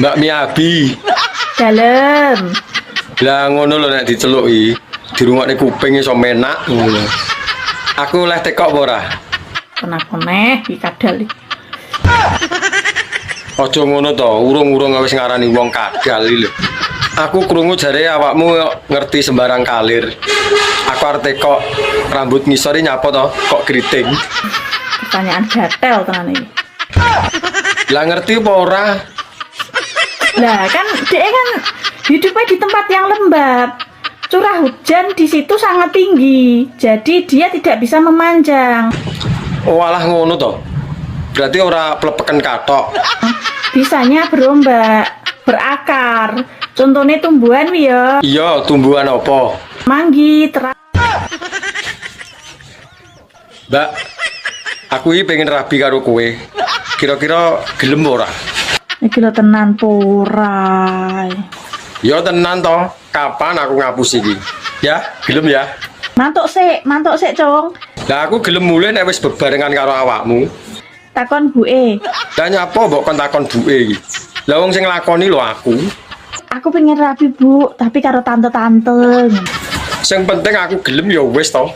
Mbak Miabi. Dalem. Lah ngono lho nek diceluki, dirungokne kuping iso menak ngono. Aku oleh tekok apa ora? Kenapa neh iki kadal iki. Aja ngono to, urung-urung wis ngarani wong kadal iki lho. Aku krungu jare awakmu ngerti sembarang kalir. Aku arep tekok rambut ngisor nyapa to, kok keriting. Pertanyaan gatel tenan iki. Lah ngerti apa ora? Lah kan dia kan hidupnya di tempat yang lembab. Curah hujan di situ sangat tinggi. Jadi dia tidak bisa memanjang. Oh alah ngono to. Berarti ora plepeken katok. Bisanya berombak, berakar. Contohnya tumbuhan ya. Iya, tumbuhan apa? Manggi, Mbak, aku iki pengen rabi karo kowe. Kira-kira gelem ora? iki lho tenan porai. Ya tenan to. Kapan aku ngapus iki? Ya, gelem ya. Mantuk sik, Cong. Lah aku gelem mulai nek wis bebarengan karo awakmu. Takon buke. Lah nyapa mbok kon takon buke iki? Lah wong sing nglakoni lho aku. Aku pengen rapi, Bu, tapi karo tante-tante. Sing penting aku gelem ya wis to.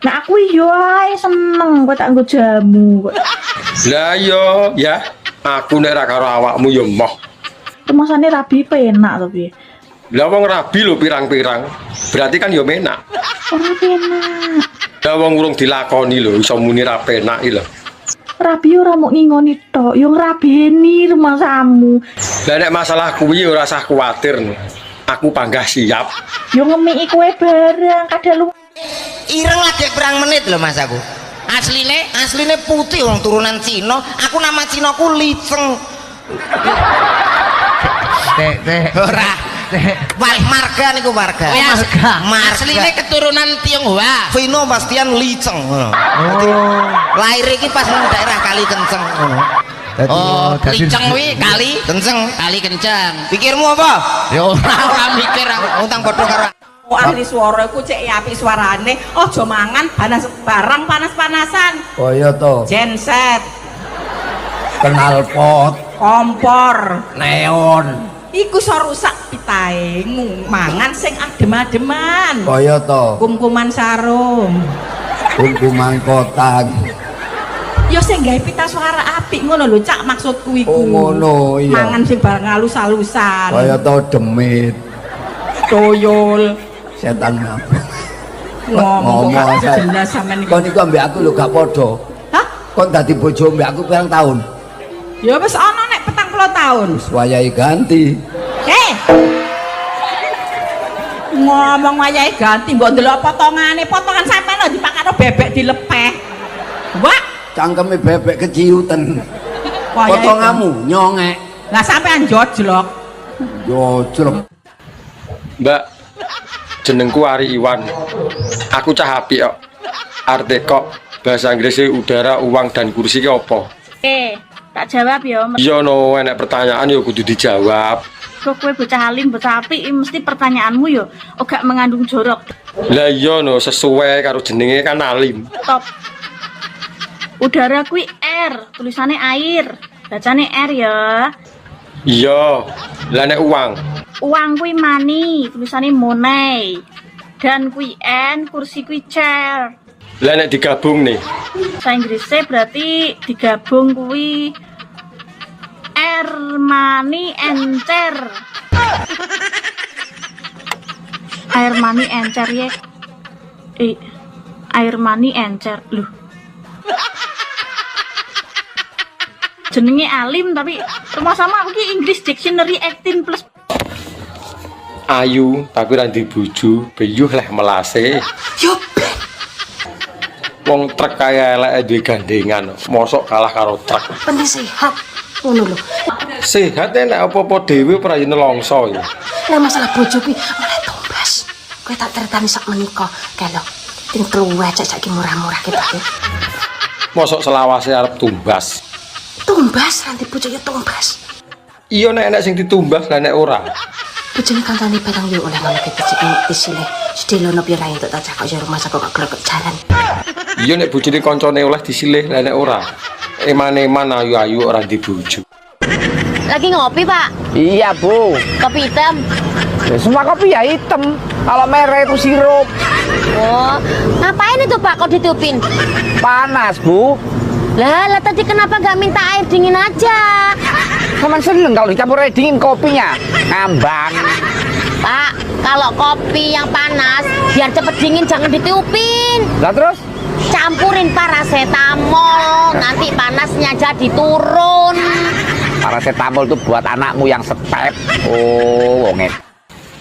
Nah aku yo ae seneng kok tak nggo jamu kok. Lah yo ya, aku nek ra karo awakmu ya moh. Kemasane rabi penak to piye? Lah wong rabi lho pirang-pirang. Berarti kan ya menak. Ora penak. Lah wong urung dilakoni lho iso muni ra penak iki lho. Rabi ora mau ngingoni tok, yo ngrabeni rumasamu. Lah nek masalah kuwi ora usah kuwatir. Aku panggah siap. Yo ngemiki kowe bareng kadal lu. Ireng lagi perang menit loh mas aku. Asline putih wong turunan Cina. Aku nama Cinaku Liceng. Ora. Marga niku marga. Asline keturunan Tionghoa. Vino Bastian Liceng ngono. Lahir iki pas nang daerah Kali Kenceng ngono. Oh, Liceng kuwi kali kenceng. Pikirmu apa? Ya ora mikir aku. Utang padha karo ahli suara iku cek apik suarane, aja mangan barang panas-panasan. Kaya to. Genset, Knalpot, kompor, neon. iku iso rusak pitahe. Mangan sing adem-ademan. Kaya to. Kumkuman sarung. Kumkuman kotak. Ya sing gawe pita suara apik ngono lho, Cak, maksudku iku. Oh ngono iya. Mangan sing barang halus-halusan. Kaya to demit. Toyol. Setan ngapa? Ngomong Ngomong kok jelas sampean iku. Kon iku ambek aku lho gak padha. Hah? Kon dadi bojo ambek aku pirang tahun? Ya wis ana nek 40 tahun. Wis wayahe ganti. Ngomong wayahe ganti mbok ndelok potongan sampean lho dipakano bebek dilepeh. Wah, Cangkeme bebek keciuten. wayahe Potonganmu nyongek. lah sampean jojlok. Yo jrek. Mbak, jenengku Ari Iwan. Aku cah apik kok. Arti kok bahasa Inggrisnya udara, uang dan kursi ki apa? Tak jawab ya. Iya no, enek pertanyaan ya kudu dijawab. Kok kowe bocah alim, bocah apik mesti pertanyaanmu yo gak mengandung jorok. Lah iya no, sesuai karo jenenge kan alim. Top. Udara kuwi air, tulisannya air. Bacane air ya. Iya, lah nek uang. Uang kuwi money, tulisannya money. Dan kuwi n, kursi kuwi chair. Lah nek digabung nih. Bahasa Inggrisnya berarti digabung kuwi air, money, and chair. Air, money, and chair ya. Air, money, and chair. Loh. Jenenge alim tapi rumah sama aku ki English Dictionary 18 plus. Ayu tapi ra ndek bojo, beyuh leh melase. Yo, Wong truk kaya eleke duwe gandengan, mosok kalah karo truk. penting sehat. Ngono lho. Sehat nek apa-apa dhewe ora yen nelongso ya. Lah masalah bojo kuwi oleh tumbas. Kowe tak ceritani sak menika, kelok. Ting kluwe cek iki murah-murah ki, Pak. Mosok selawase arep tumbas. Tumbas nanti bojo ya tumbas. Iya nek enek sing ditumbas lah nek ora. Bojone kancane barang yo oleh ngono iki disilih. Sedelono piye ra entuk tak cakok yo rumah sak kok gleket jalan. Iya nek bojone kancane oleh disilih, nek ora. Eman-eman ayu-ayu ora di bojo. Lagi ngopi, Pak? Iya, Bu. Kopi hitam. Ya, semua kopi ya hitam. Kalau merah itu sirup. Oh, ngapain itu, Pak, kok ditupin? Panas, Bu. Lah tadi kenapa nggak minta air dingin aja? Cuman seneng kalau dicampur air dingin kopinya. Ngambang. Pak, kalau kopi yang panas, biar cepet dingin jangan ditiupin. Lah terus? Campurin paracetamol, nanti panasnya jadi turun. Paracetamol itu buat anakmu yang step. Oh, wonge.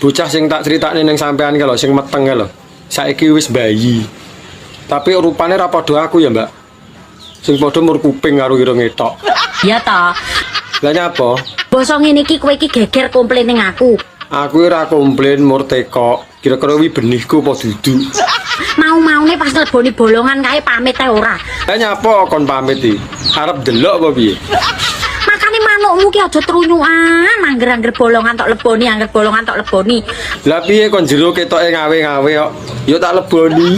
Bocah sing tak critakne ning sampean ki lho, sing meteng ki lho. Saiki wis bayi. Tapi rupane ra padha aku ya, Mbak. Sing padha mur kuping karo ireng etok. Ya toh. Lah nyapa? Basa ngene iki kowe iki geger komplain ning aku. Aku ora komplain mur teko. Kira-kira wi benihku apa dudu. Mau-maune pas leboni bolongan kae pamit ae ora. Lah nyapa kon pamit iki? Arep delok apa piye? Makane manukmu ki aja trunyukan, angger-angger bolongan tok leboni, angger bolongan tok leboni. Lah piye kon jero ketoke ngawe-ngawe kok. Ya tak leboni.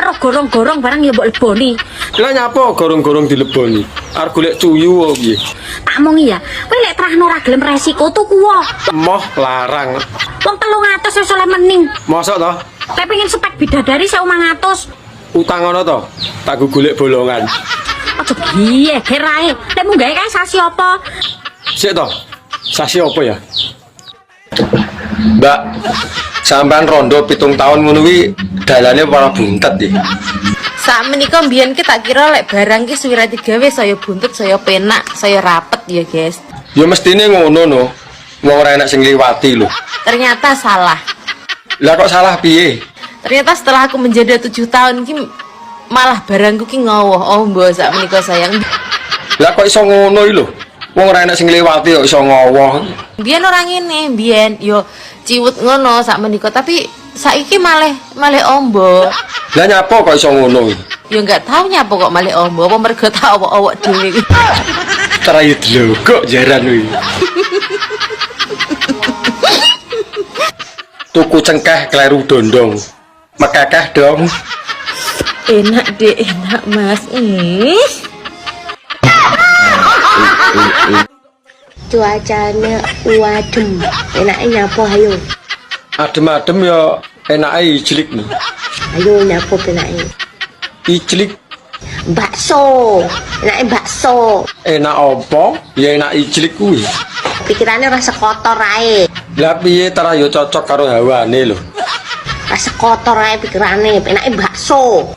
Ro gorong-gorong barang ya mbok leboni. Lah nyapa gorong-gorong dileboni? Arep golek cuyu apa piye? Tak mongi ya, kowe lek terahno ora gelem resiko tuku wae. Moh larang. Wong 300 wis oleh mening. Mosok to? Lek pengen spek bidadari 1.500. Utang ngono to? Tak golek bolongan. Aja piye kerae. Lek mung gawe kae sasi apa? Sik to. Sasi apa ya? Mbak, sampean rondo 7 tahun ngono kuwi dalane para buntet iki. Sak menika mbiyen ki tak kira lek barang ki suwira digawe saya buntut, saya penak, saya rapet ya, guys. Ya mestine ngono no. Wong ora enak sing liwati lho. Ternyata salah. Lah kok salah piye? Ternyata setelah aku menjadi 7 tahun ki malah barangku ki ngowoh. Oh, mbok sak menika sayang. Lah kok iso ngono iki lho. Wong ora enak sing liwati kok iso ngowoh. Biyen orang ini, biyen yo ciwut ngono sak menika, tapi saiki malih ombo. Lah nyapa kok iso ngono iki? Ya enggak tahu nyapa kok malih ombo, apa mergo tak awak-awak dhewe iki. Terayu dlogok jaran kuwi. Tuku cengkeh kleru dondong. Mekekeh dong. Enak deh, enak Mas. Cuacanya wadem. Enaknya nyapo ayo. Adem-adem ya enake ijlik nih. Ayo nyapo enaknya. Ijlik Bakso. Enaknya bakso. enak apa? Ya enak ijlik kuwi. Pikirannya rasa kotor ae. Lah piye tara ya cocok karo hawane lho. Rasa kotor ae pikirannya. Enaknya bakso.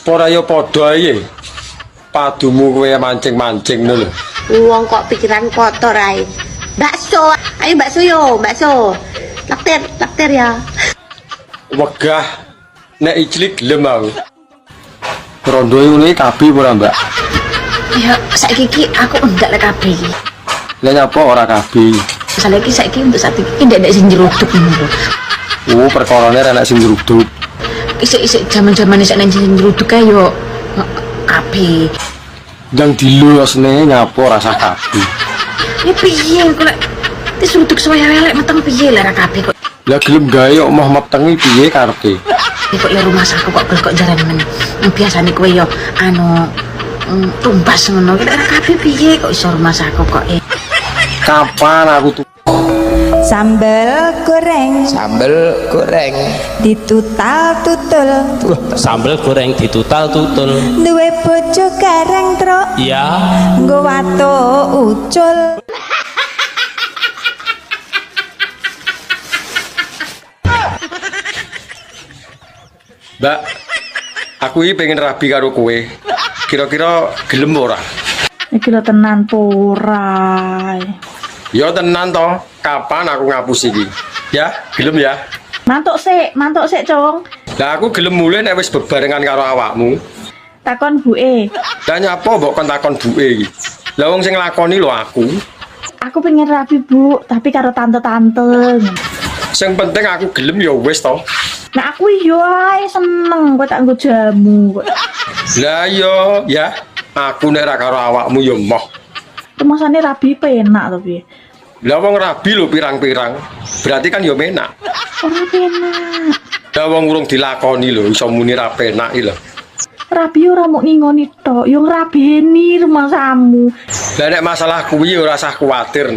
Ora ya padha ae. Padumu kowe mancing-mancing ngono lho. Wong kok pikiran kotor ae. Bakso. Ayo bakso yo, bakso. Lakter ya. Wegah nek ijlik gelem aku. Rondo ngene kabeh ora, Mbak? Ya saiki iki aku ndak lek kabeh iki. Lah nyapa ora kabeh? Saiki untuk saat iki ndak sing jeruduk ngono lho. Oh, perkarane enak sing jeruduk. Isik-isik jaman-jaman isik nang sing jeruduk kae yo kabeh. Ndang dilosne nyapa rasa kabeh. Ya piye kok lek diseruduk suwe elek meteng piye lek kabeh kok. Lah gelem gawe kok moh metengi piye karepe? Kok ya rumah saku kok jaran men. Biasane kowe yo tumbas ngono. Lek kabeh piye kok iso rumah saku kok Kapan aku tuh Sambal goreng ditutal-tutul. Sambal goreng ditutal-tutul. Duwe bojo gareng truk. Ya. Nggo watuk ucul. Mbak, aku ini pengen rabi karo kowe. Kira-kira gelem ora? Iki lho tenan porai. Ya tenan toh. Kapan aku ngapus iki? Ya, gelem ya. Mantuk sik, Cong. Lah aku gelem mulai nek wis bebarengan karo awakmu. Takon buke. Lah nyapa mbok kon takon buke iki? Lah wong sing nglakoni lho aku. Aku pengen rabi, Bu, tapi karo tante-tante. Sing penting aku gelem ya wis toh. Nah aku yo ae seneng kok tak nggo jamu. Lah yo ya, aku nek ra karo awakmu ya moh. Rumasane rabi penak to piye? Lah wong rabi lho pirang-pirang. Berarti kan yo menak. Ora penak. Lah wong urung dilakoni lho iso muni ra penak iki lho. Rabi ora mau ngingoni tok, yo ngrabeni rumahmu. Lah nek masalah kuwi ora usah kuwatir.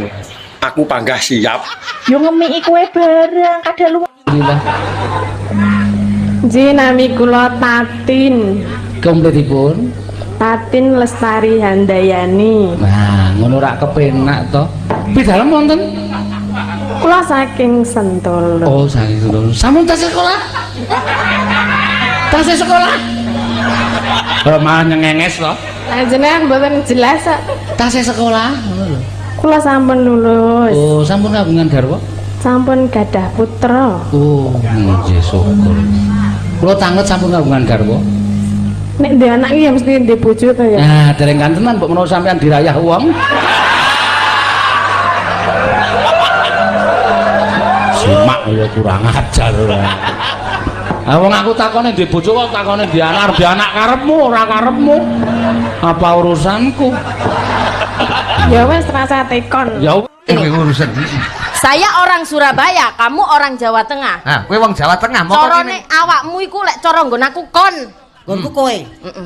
Aku panggah siap. Yo ngemiki kowe barang kadal lu. Ji nami kula Tatin. Kompetipun Tatin Lestari Handayani. nah ngono rak kepenak to pidalem wonten Kula saking Sentul. oh saking Sentul sampun tas sekolah malah nyengenges to Jenengan mboten jelas kok. tas sekolah ngono lho Kula sampun lulus. oh sampun kagungan garwa Sampun gadah putra. oh nggih syukur kula tanget sampun kagungan garwa Nek ndek anak iki ya mesti ndek bojo to ya. nah dereng kantenan mbok menawa sampean dirayah wong simak ya kurang ajar ora wong aku takone ndek bojo kok takone ndek anak karepmu ora karepmu apa urusanku Ya wes rasa tekon. ya urusan Saya orang Surabaya, kamu orang Jawa Tengah. Nah, kowe wong Jawa Tengah mau Corone awakmu iku lek cara nggon aku kon. Nggonku kowe.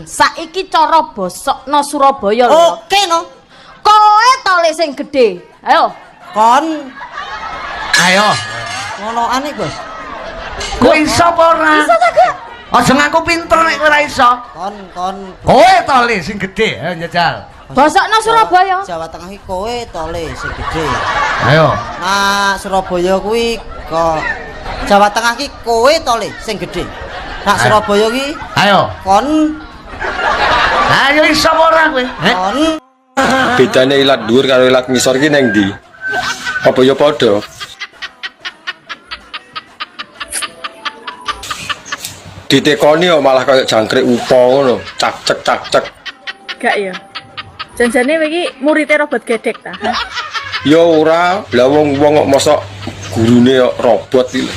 Saiki cara bosokno Surabaya lho. Oke no. Kowe tole sing gedhe. Ayo. Kon. Ayo. Ngonoane, Bos. Kowe iso apa ora? Iso ta, Kak? Aja ngaku pinter nek kowe ora iso. Kon. Kowe tole sing gedhe, ayo njajal. Bosokno Surabaya. Jawa Tengah iki kowe tole sing gedhe. Ayo. Nah, Surabaya kuwi kok Jawa Tengah iki kowe tole sing gedhe. Nak Surabaya ki ayo kon ayo iso ora kowe kon Bedane ilat dhuwur karo ilat ngisor ki neng ndi? Apa ya padha? Ditekoni kok malah kayak jangkrik upo ngono, cak-cek. Gak ya. Janjane kowe iki muridé robot gedek ta? Ya ora, lah wong kok mosok gurune kok robot iki.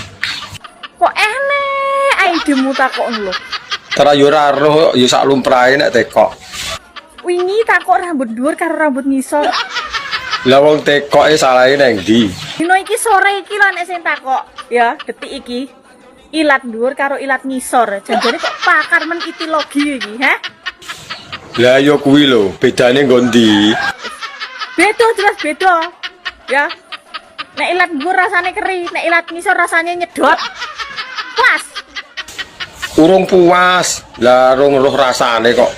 Kok enek idemu takok lho. Tara yo ora roh, yo sak lumrahe nek tekok. Wingi takok rambut dhuwur karo rambut ngisor. Lah wong tekoke salahe neng ndi? Dino iki sore iki lho nek sing takok, ya, detik iki. Ilat dhuwur karo ilat ngisor. Janjane kok pakar men itilogi iki, ha? Lah yo kuwi lho, bedane nggo ndi? Beda jelas beda. Ya. Nek ilat dhuwur rasane keri, nek ilat ngisor rasane nyedot. Pas. Urung puas, lah rung roh rasane kok.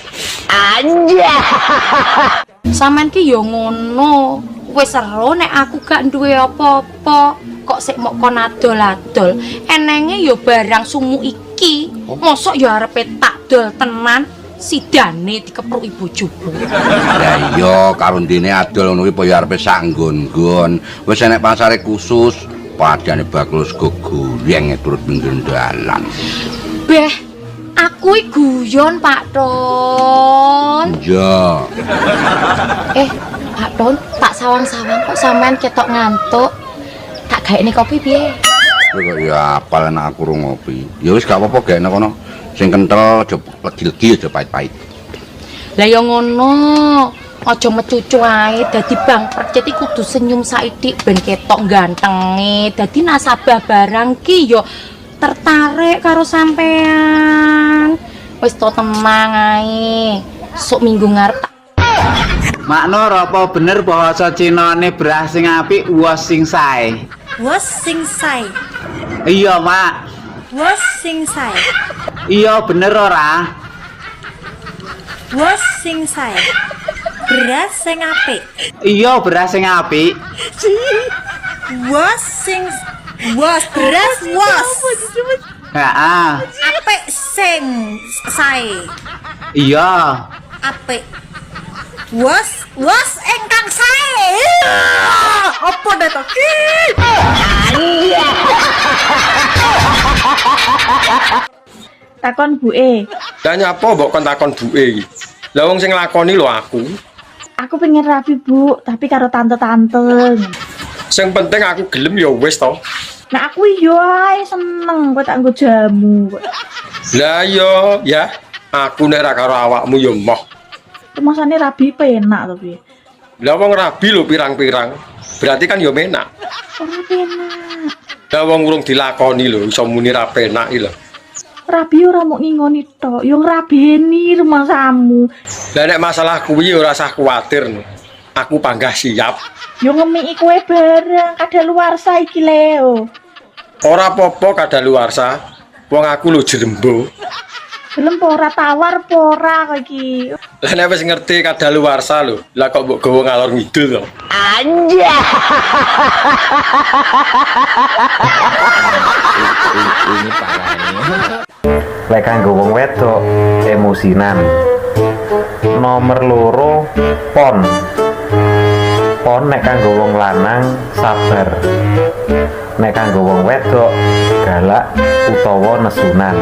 Anja. Sampeyan ki yo ngono. Wis ero nek aku gak duwe apa-apa. Kok sik mok kon adol-adol. Enenge yo barang sumu iki. Mosok yo arepe tak dol tenan. Sidane dikepruk ibu bojoku. Lah iya karo ndene adol ngono ki apa ya arepe sak nggon-nggon. Wis enek pasare khusus, padane bakul sego goreng turut pinggir dalan. Beh, aku iki guyon Pak Ton. Iya. Pak Ton, tak sawang-sawang kok sampean ketok ngantuk. Tak gaekne kopi piye? Kok ya apal nek aku rung ngopi. Ya wis gak apa-apa gaekne kono. Sing kental aja legi-legi aja pahit-pahit. Lah ya ngono. Aja mecucu ae dadi Bang Percet iki kudu senyum saidik ben ketok gantenge. Dadi nasabah barang ki yo tertarik karo sampean. Wis to tenang ae. Sok minggu ngarep. Mak Nur, apa bener bahasa Cinane beras sing apik wos sing sae? Wos sing sae. Iya, Mak. Wos sing sae. Iya bener ora? Wos sing sae. Beras sing apik. Iya, beras sing apik. Wos sing wos beras wos. Heeh. Apik sing sae. Iya. Apik. Wos ingkang sae. Apa dah to? Takon buke. Lah nyapa mbok kon takon buke iki? Lah wong sing nglakoni lho aku. Aku pengen rapi, Bu, tapi karo tante-tante. Sing penting aku gelem ya wis to. Nah aku yo ae seneng kok tak nggo jamu. Lah yo ya, aku nek ra karo awakmu yo moh. Masane rabi penak to piye? Lah wong rabi lho pirang-pirang. berarti kan yo penak. Ora penak. Lah wong urung dilakoni lho iso muni ra penak iki lho. Rabi ora mau ngingoni tok, yo ngrabeni rumahmu. Lah nek masalah kuwi ora usah kuwatir. Aku panggah siap. Yo ngemiki kowe bareng kadaluwarsa iki Leo. Ora apa-apa kadaluwarsa. Wong aku lho jerembo. Gelem ora tawar ora kok iki. Lah nek wis ngerti kadaluwarsa lho, lah kok mbok gawa ngalor ngidul to. Anja. Ini parah. Lek kanggo wong wedok emosinan. Nomor loro pon. Pon nek kanggo wong lanang sabar. Nek kanggo wong wedok galak utawa nesunan.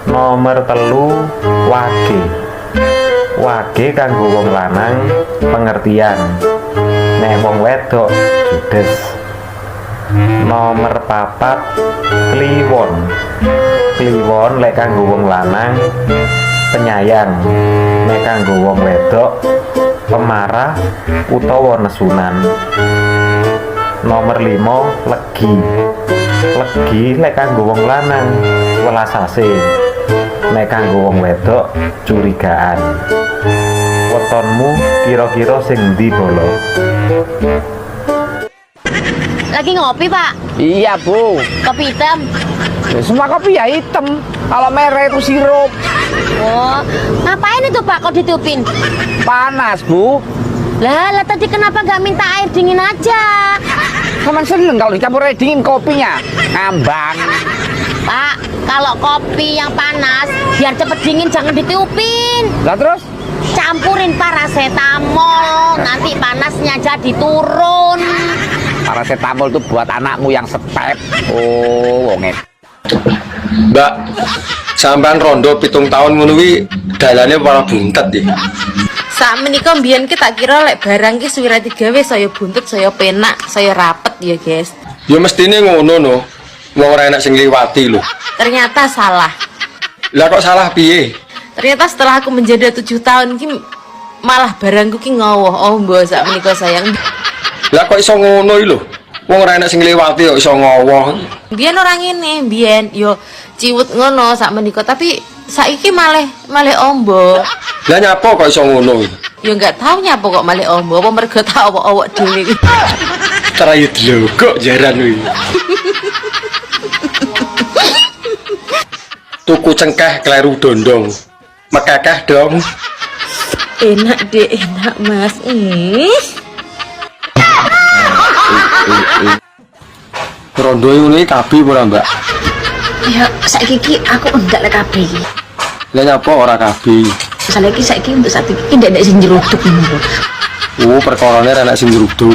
Nomor telu wage. Wage kanggo wong lanang pengertian. Nek wong wedok judes. Nomor papat kliwon. Kliwon lek kanggo wong lanang penyayang. Nek kanggo wong wedok pemarah utawa nesunan. Nomor 5 legi. Legi lek kanggo wong lanang welas asih. Nek kanggo wong wedok curigaan. Wetonmu kira-kira sing ndi bolo? Lagi ngopi, Pak? Iya, Bu. Kopi hitam. Ya, semua kopi ya hitam. Kalau merah itu sirup. Oh, ngapain itu, Pak, kok ditupin? Panas, Bu. Lah tadi kenapa nggak minta air dingin aja? Kamu seneng kalau dicampur air dingin kopinya ngambang. Pak, kalau kopi yang panas biar cepet dingin jangan ditiupin. Lah terus? Campurin paracetamol, nanti panasnya jadi turun. Paracetamol itu buat anakmu yang step. Oh, wonge. Mbak, sampean rondo 7 tahun ngono kuwi dalane ora buntet iki. Sak menika mbiyen ki tak kira lek barang ki suwira digawe saya buntut, saya penak, saya rapet ya, guys. Ya mestine ngono no. Wong ora enak sing liwati lho. Ternyata salah. Lah kok salah piye? Ternyata setelah aku menjadi 7 tahun ki malah barangku ki ngowoh. Oh, mbok sak menika sayang. Lah kok iso ngono iki lho. Wong ora enak sing liwati kok iso ngowoh. Biyen orang ini, biyen yo ciwut ngono sak menika, tapi saiki malah ombo. Lah nyapa kok iso ngono iki? Ya enggak tahu nyapa kok malah ombo, apa mergo tak awak-awak dhewe. Terayu dlogok jaran kuwi. Tuku cengkeh kleru dondong. Mekekeh dong. Enak deh, enak Mas. Rondo ngono iki kabeh ora, Mbak? Ya, saiki iki aku enggak lek kabeh iki. Lah nyapa ora kabeh? Saiki untuk saat iki ndak sing nyeruduk ngono. Oh, perkarane ana sing nyeruduk.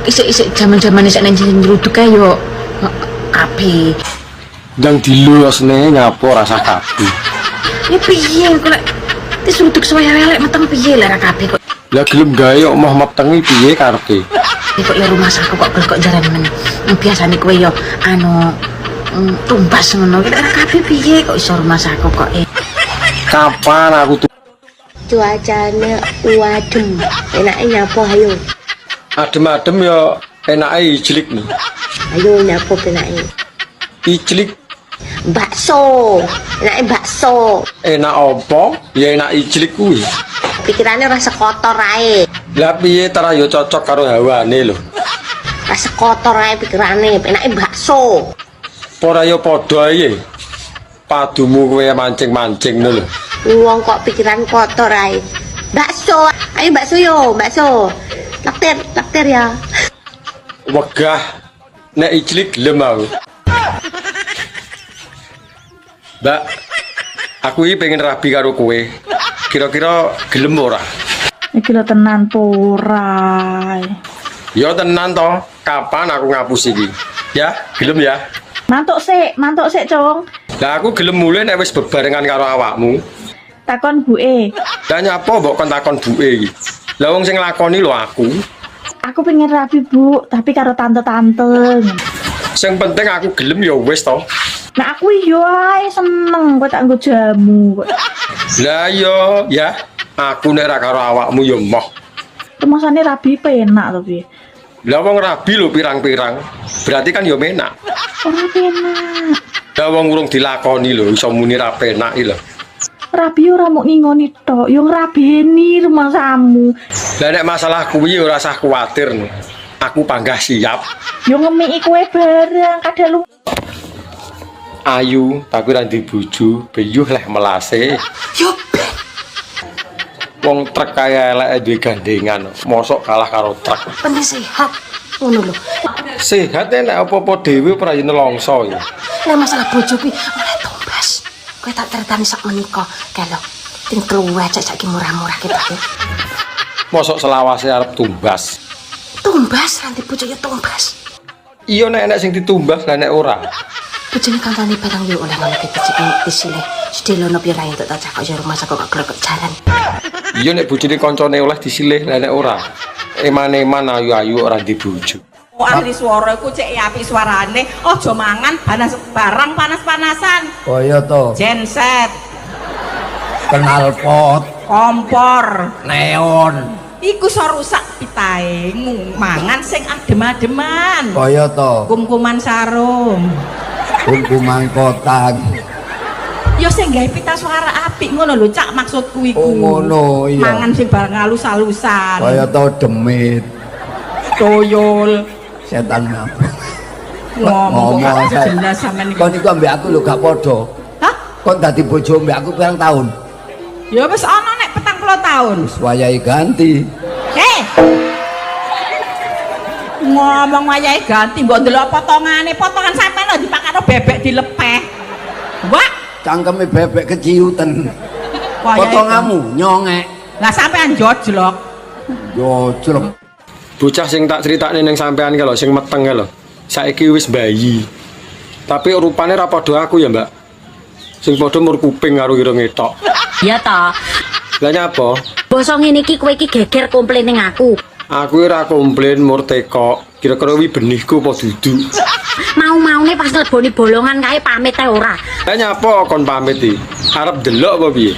Isik-isik jaman-jaman isik nang sing nyeruduk kae yo kabeh. Ndang dilosne nyapa rasa kabeh. Ya piye kok lek diseruduk suwe-suwe lek meteng piye lek kabeh kok. Lah gelem gawe kok moh metengi piye karepe? Kok ya rumah saku kok jaran men. Biasane kowe yo tumbas ngono. Lek kabeh piye kok iso rumah saku kok. Kapan aku tuh Cuacanya adem. Enaknya nyapa ayo. Adem-adem ya enake ijlik nih. Ayo nyapa enaknya. Ijlik bakso. Enaknya bakso. Enak apa? Ya enak ijlik kuwi. Pikirannya rasa kotor ae. Lah piye tara yo cocok karo hawane lho. Rasa kotor ae pikirane, enake bakso. Ora yo padha ae. Padumu kowe mancing-mancing lho. Wong kok pikiran kotor ae. Bakso. Ayo bakso yo, bakso. Laktir ya. Wegah nek ijlik gelem aku. Mbak, aku iki pengen rabi karo kowe. Kira-kira gelem ora? Iki lho tenan ora. Ya tenan to. Kapan aku ngapus iki? Ya, gelem ya. Mantuk sik, Cong. Lah aku gelem mulih nek wis bebarengan karo awakmu. Takon buke. Lah nyapa mbok kon takon buke iki? Lah wong sing nglakoni lho aku. Aku pengen rabi, Bu, tapi karo tante-tante. Sing penting aku gelem ya wis to. Nah aku yo ae seneng kok tak nggo jamu kok. Lah yo ya, aku nek ra karo awakmu yo moh. Rumasane rabi penak to piye. Lah wong rabi lho pirang-pirang. Berarti kan yo menak. Ora penak. Lah wong urung dilakoni lho iso muni ra penak iki lho. Rabi ora mau ngingoni tok, yo ngrabeni rumahmu. Lah nek masalah kuwi ora usah kuwatir. Aku panggah siap. Yo ngemiki kowe barang kadang lu. Ayu, tapi ra ndek bojo, beyuh leh melase. Yo wong truk kaya elek duwe gandengan, mosok kalah karo truk. Penting sehat ngono lho. Sehat nek apa-apa dhewe ora yen nelongso ya. Lah masalah bojo kuwi oleh tumbas. Kowe tak ceritani sak menika, kelo. Ting kluwe cek murah-murah kita ki. Mosok selawase arep tumbas. Tumbas nanti bojo ya tumbas. Iya nek enek sing ditumbas lah nek ora. Bojone kancane barang yo oleh ngono iki disilih. Sedelono piye ra entuk tak cakok rumah sak kok gleket jalan. Iya nek bojone kancane oleh disilih lah nek ora. Eman-eman ayu-ayu ora di bojo. Oh, ahli suara iku cek apik suarane, aja mangan barang panas-panasan. Kaya to. Genset, Knalpot, kompor, neon. Iku iso rusak pitahe, mangan sing adem-ademan. Kaya to. Kum-kuman sarung. Kum-kuman kotak. Ya sing gawe pita suara apik ngono lho, Cak, maksudku iku. Oh ngono, iya. Mangan sing barang halus-halusan. Kaya to demit. Toyol. Setan ngapa? Ngomong jelas sampean iki. Kon iku ambek aku lho gak padha. Hah? Kon dadi bojo ambek aku pirang tahun? Ya wis ana nek 40 tahun. Wis wayahe ganti. Ngomong wayahe ganti mbok ndelok potongan sampean lho dipakano bebek dilepeh. Wah, cangkeme bebek keciuten. Potonganmu nyongek. Lah sampean jojlok. Jojlok. Bocah sing tak critakne ning sampean ki lho sing meteng ki lho. Saiki wis bayi. Tapi rupane ra padha aku ya, Mbak. Sing padha mur kuping karo ireng etok. Iya ta. Lah nyapa? Basa ngene iki kowe iki geger komplain ning aku. Aku ora komplain mur teko. Kira-kira wi benihku apa dudu. Mau-maune pas leboni bolongan kae pamit ae ora. Lah nyapa kon pamit iki? Arep delok apa piye?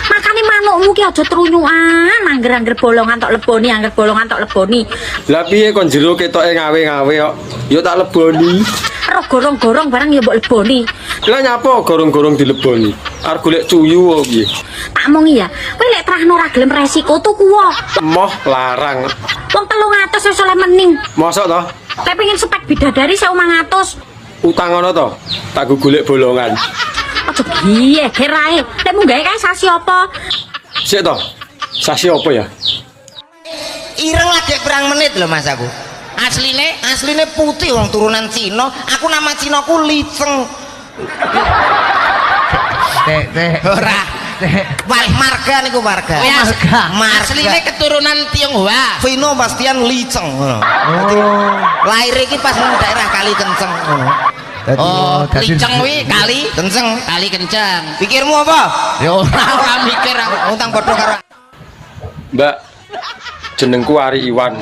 Makane manukmu ki aja trunyukan, angger-angger bolongan tok leboni, angger bolongan tok leboni. Lah piye kon jero ketoke ngawe-ngawe kok. Ya tak leboni. Ro gorong-gorong barang ya mbok leboni. Lah nyapa gorong-gorong dileboni? Arep golek cuyu apa piye? Tak omongi ya, kowe lek trahno ora gelem resiko tuku wae. Moh larang. Wong 300 wis oleh mening. Mosok to? Lek pengen spek bidadari 1.500. Utang ngono to? Tak golek bolongan. Aja piye kerae. Lek mung gawe kae sasi apa? Sik to. Sasi apa ya? Ireng lagi perang menit lho Mas aku. Asline putih wong turunan Cina. Aku nama Cinaku Liceng. Ora. Wah, marga niku marga. Asline keturunan Tionghoa. Vino Bastian Liceng. Lahir iki pas nang daerah Kali Kenceng ngono. Oh, Liceng kuwi kali kenceng, kali kenceng. Pikirmu apa? Ya ora mikir aku. Utang padha karo Mbak, jenengku Ari Iwan.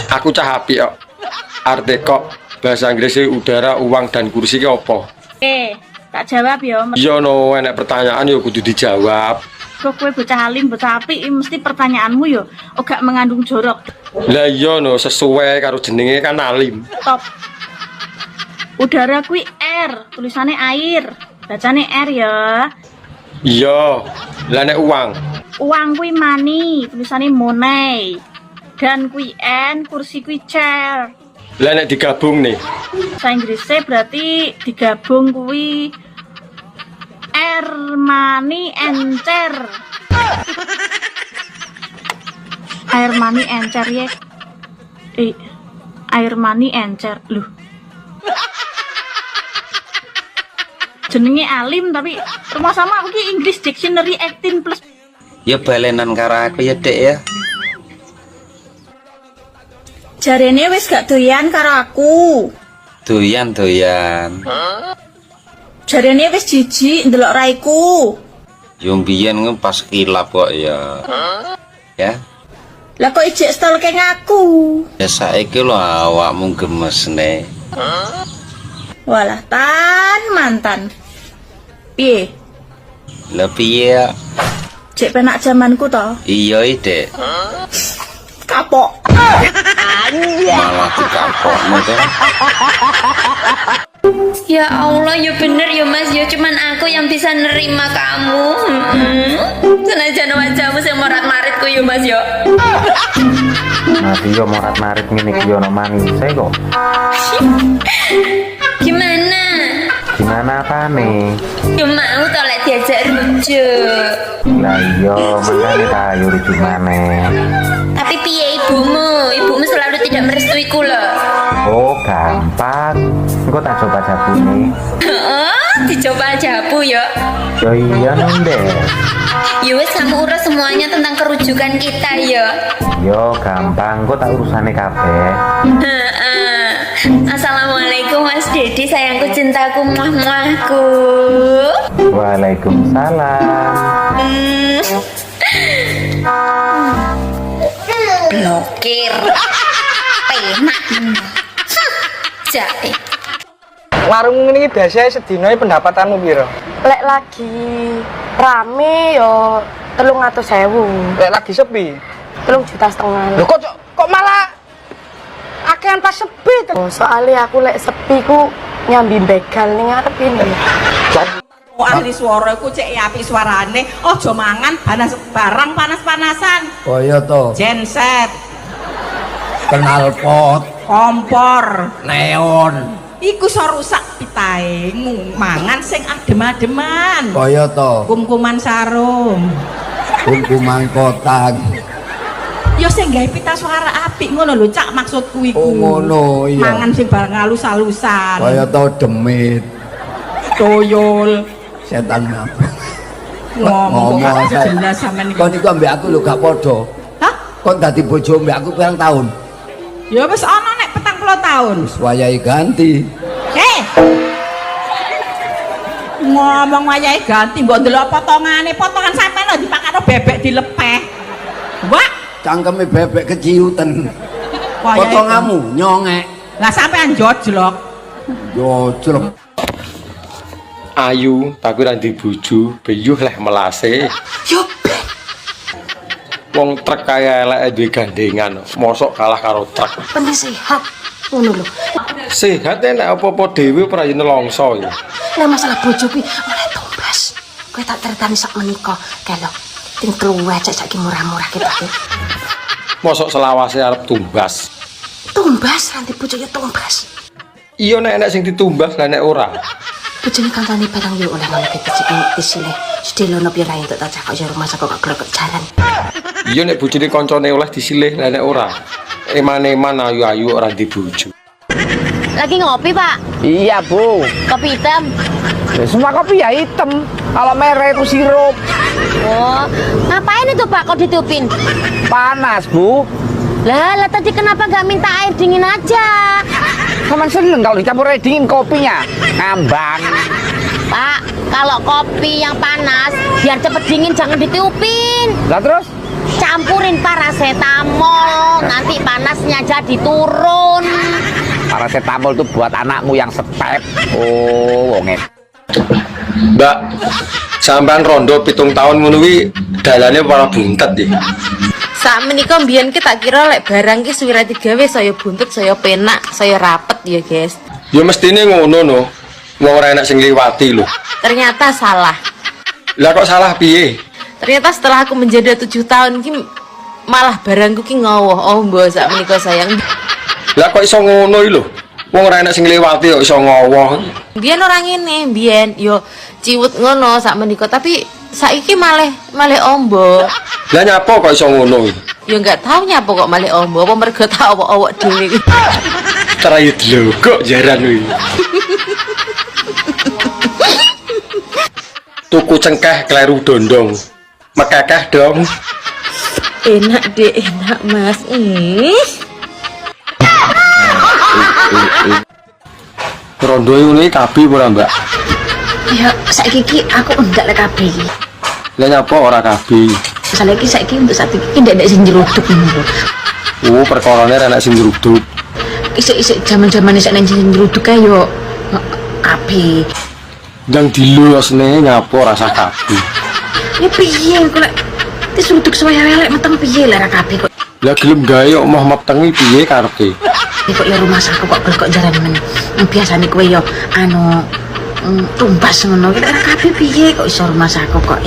Aku cah apik kok. Arte kok bahasa Inggrisnya udara, uang dan kursi ki apa? Tak jawab ya. Iya no, enek pertanyaan ya kudu dijawab. Kok kowe bocah alim, bocah apik mesti pertanyaanmu yo gak mengandung jorok. Lah iya no, sesuai karo jenenge kan alim. Top. Udara kuwi air, tulisannya air. Bacane air ya. Iya. Lah nek uang. Uang kuwi money, tulisannya money. Dan kuwi n, kursi kuwi chair. Lah nek digabung nih. Bahasa Inggrisnya berarti digabung kuwi air, money, and chair. Air, money, and chair ya. Air, money, and chair. Loh. Jenenge alim tapi rumah sama aku ki English Dictionary 18+. Ya balenan karo aku ya Dek ya. Jarene wis gak doyan karo aku. Doyan. Jarene wis jijik ndelok raiku. Yo mbiyen pas kilap kok ya. Ya. Lah kok ijek stolke ngaku. Ya saiki lho awakmu gemesne. Walah mantan. Piye? Lah piye? Cek penak zamanku to. Iya, Dek. kapok. Malah dikapokno teh. Ya Allah, ya bener ya Mas, ya cuman aku yang bisa nerima kamu. Senajan wajahmu sing morat-maritku ya Mas ya. Nanti yo morat-marit ngene iki ono manise kok. Gimana? Gimana apane? Ya mau to lek diajak rujuk. Lah iya, makane ta yo rujuk maneh. Tapi piye ibumu? Ibumu selalu tidak merestuiku loh. Oh, gampang. Engko tak coba jabune. Oh, dicoba jabu ya. Yo iya nende. Ya wis kamu urus semuanya tentang kerujukan kita ya. Yo gampang, engko tak urusane kabeh. Heeh. Assalamualaikum Mas Dedi, sayangku cintaku, muah-muahku. Waalaikumsalam. Blokir. Penak. Jae. Warung ini biasanya sedina pendapatanmu piro? Lek lagi rame yo 300.000. Lek lagi sepi 3,5 juta. Lho kok malah akehan pas sepi to? Oh, soalnya aku lek sepi ku nyambi begal ning ngarep ini. Oh, ahli suara ku cek apik suarane. Aja mangan barang panas-panasan. Oh iya to. Genset, Knalpot, kompor, neon. iku iso rusak pitahe. Mangan sing adem-ademan. Kaya to. Kum-kuman sarung. Kum-kuman kotak. Ya sing gawe pita suara apik ngono lho, Cak, maksudku iku. Oh ngono, iya. Mangan sing barang halus-halusan. Kaya to demit. Toyol. Setan apa? Ngomong kok jelas sampean iki. Kon iku ambek aku lho gak padha. Hah? Kon dadi bojo ambek aku pirang tahun? Ya wis ana nek 40 tahun. Wis wayahe ganti. Ngomong wayahe ganti mbok ndelok potongane. Potongan sampean lho dipakano bebek dilepeh. Wah, Cangkeme bebek keciuten. Wayahe Potonganmu nyongek. lah sampean jojlok. Jojlok. Ayu, tapi ra di bojo, beyuh leh melase. Yo, Wong truk kaya elek duwe gandengan, mosok kalah karo truk. penting sehat. Ngono lho. Sehat nek apa-apa dhewe ora yen nelongso ya. Lah masalah bojo kuwi oleh tumbas. Kowe tak ceritani sak menika, kelo. Ting kluweh cek saiki murah-murah gitu. Mosok selawase arep tumbas. Tumbas nanti bojo ya tumbas. Iya nek enek sing ditumbas lah nek ora. Bojone kancane barang yo oleh ngono iki disilih. Sedelono piye ra entuk tak cakok yo rumah saka kok glek jalan. Iya nek bojone kancane oleh disilih lah nek ora. Eman-eman ayu-ayu ora di bojo. Lagi ngopi, Pak? Iya, Bu. Kopi hitam. Ya, semua kopi ya hitam. Kalau merah itu sirup. Oh, ngapain itu, Pak, kok ditupin? Panas, Bu. Lah tadi kenapa nggak minta air dingin aja? Kamu seneng kalau dicampur air dingin kopinya ngambang. Pak, kalau kopi yang panas biar cepet dingin jangan ditiupin. Lah terus? Campurin paracetamol, nanti panasnya jadi turun. Paracetamol itu buat anakmu yang step. Oh, wonge. Mbak, sampean rondo 7 tahun ngono kuwi dalane para buntet ya. Sak menika mbiyen ki tak kira lek barang ki suwira digawe saya buntut, saya penak, saya rapet ya, guys. Ya mestine ngono no. Wong ora enak sing liwati lho. Ternyata salah. Lah kok salah piye? Ternyata setelah aku menjadi 7 tahun ki malah barangku ki ngowoh. Oh, mbok sak menika sayang. Lah kok iso ngono iki lho. Wong ora enak sing liwati kok iso ngowoh. Biyen orang ngene, biyen yo ciwut ngono sak menika, tapi saiki malah ombo. Lah nyapa kok iso ngono iki? Ya enggak tahu nyapa kok malah ombo, apa mergo tak awak-awak dhewe iki. Terayu dlogok jaran kuwi. Tuku cengkeh kleru dondong. Mekekeh dong. Enak deh, enak Mas. Rondo ini kabi ora Mbak? Ya saiki iki aku enggak lek kabeh iki. Lah nyapa ora kabi? Saiki untuk saat iki ndak sing nyeruduk ngono. Oh, perkarane enak sing nyeruduk. Isik-isik jaman-jaman isik nang sing nyeruduk kae yo kabeh. Ndang dilosne nyapa rasa kabi. Ya piye kok lek diseruduk suwe elek meteng piye lek kabeh kok. Lah gelem gawe omah metengi piye karepe? Kok ya rumah saku kok kok jarane men. Biasane kowe ya tumbas ngono. Kira kabeh piye kok iso rumah saku kok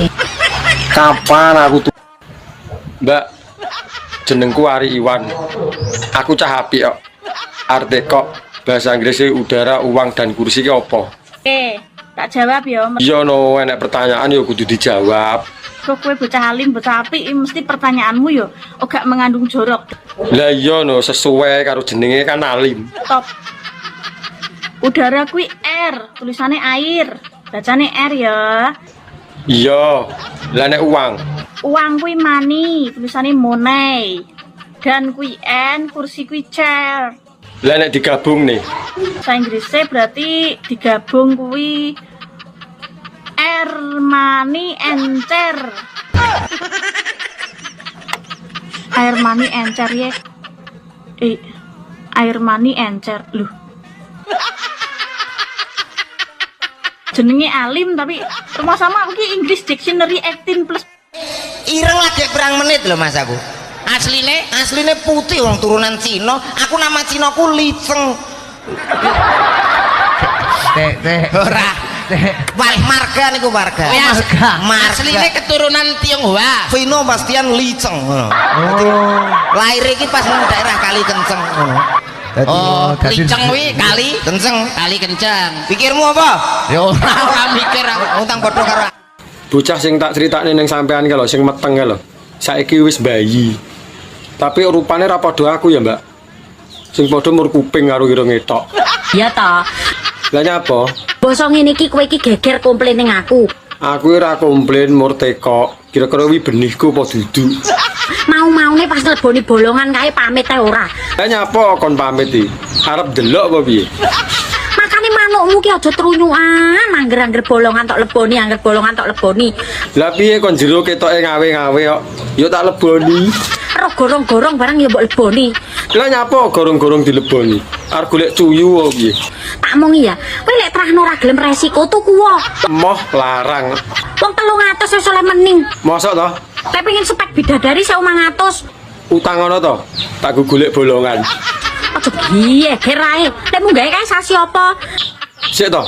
Kapan aku tuh? Mbak, jenengku Ari Iwan. Aku cah apik kok. Arte kok bahasa Inggrisnya udara, uang dan kursi ki apa? Tak jawab ya. Iya no, enek pertanyaan ya kudu dijawab. Kok kowe bocah alim, bocah apik mesti pertanyaanmu ya gak mengandung jorok. Lah iya no, sesuai karo jenenge kan alim. Top. Udara kuwi air, tulisannya air. Bacane air ya. Iya. Lah nek uang. Uang kuwi money, tulisannya money. Dan kuwi n, kursi kuwi chair. Lah nek digabung nih. Bahasa Inggrisnya berarti digabung kuwi air, money, and chair. Air, money, and chair ya. Air, money, and chair. Loh. Jenenge alim tapi sama-sama aku ki English Dictionary 18+. Ireng lagi perang menit loh mas aku. Asline putih orang turunan Cina. Aku nama Cinaku Liceng. Ora. Marga niku marga. Asline keturunan Tionghoa. Vino Bastian Liceng. Lahir iki pas nang daerah Kali Kenceng ngono. Liceng wi kali kenceng. Pikirmu apa? Ya ora mikir aku. Utang padha karo bocah sing tak critakne ning sampean ki lho sing meteng ki lho. Saiki wis bayi. Tapi rupane ra padha aku ya, Mbak. Sing padha mur kuping karo ireng etok. Iya ta. Lah nyapa? Basa ngene iki kowe iki geger komplain ning aku. Aku ora komplain mur teko. Kira-kira wi benihku apa dudu? Mau-maune pas leboni bolongan kae pamit ae ora. Lah nyapa kon pamit iki? Arep delok apa piye? Makane manukmu ki aja trunyukan, angger-angger bolongan tok leboni, angger bolongan tok leboni. Lah piye kon jero ketoke ngawe-ngawe kok? Ya tak leboni. Ro gorong-gorong barang ya mbok leboni. Lah nyapa gorong-gorong dileboni? Arep golek cuyu apa piye? Tak mongi ya, kowe lek trahno ora gelem resiko tuku wae. Moh larang. Wong 300 wis oleh mening. Mosok to? Lek pengen spek bidadari 1.500. Utang ngono to? Tak golek bolongan. Aja piye kerae. Lek munggahe kae sasi apa? Sik to.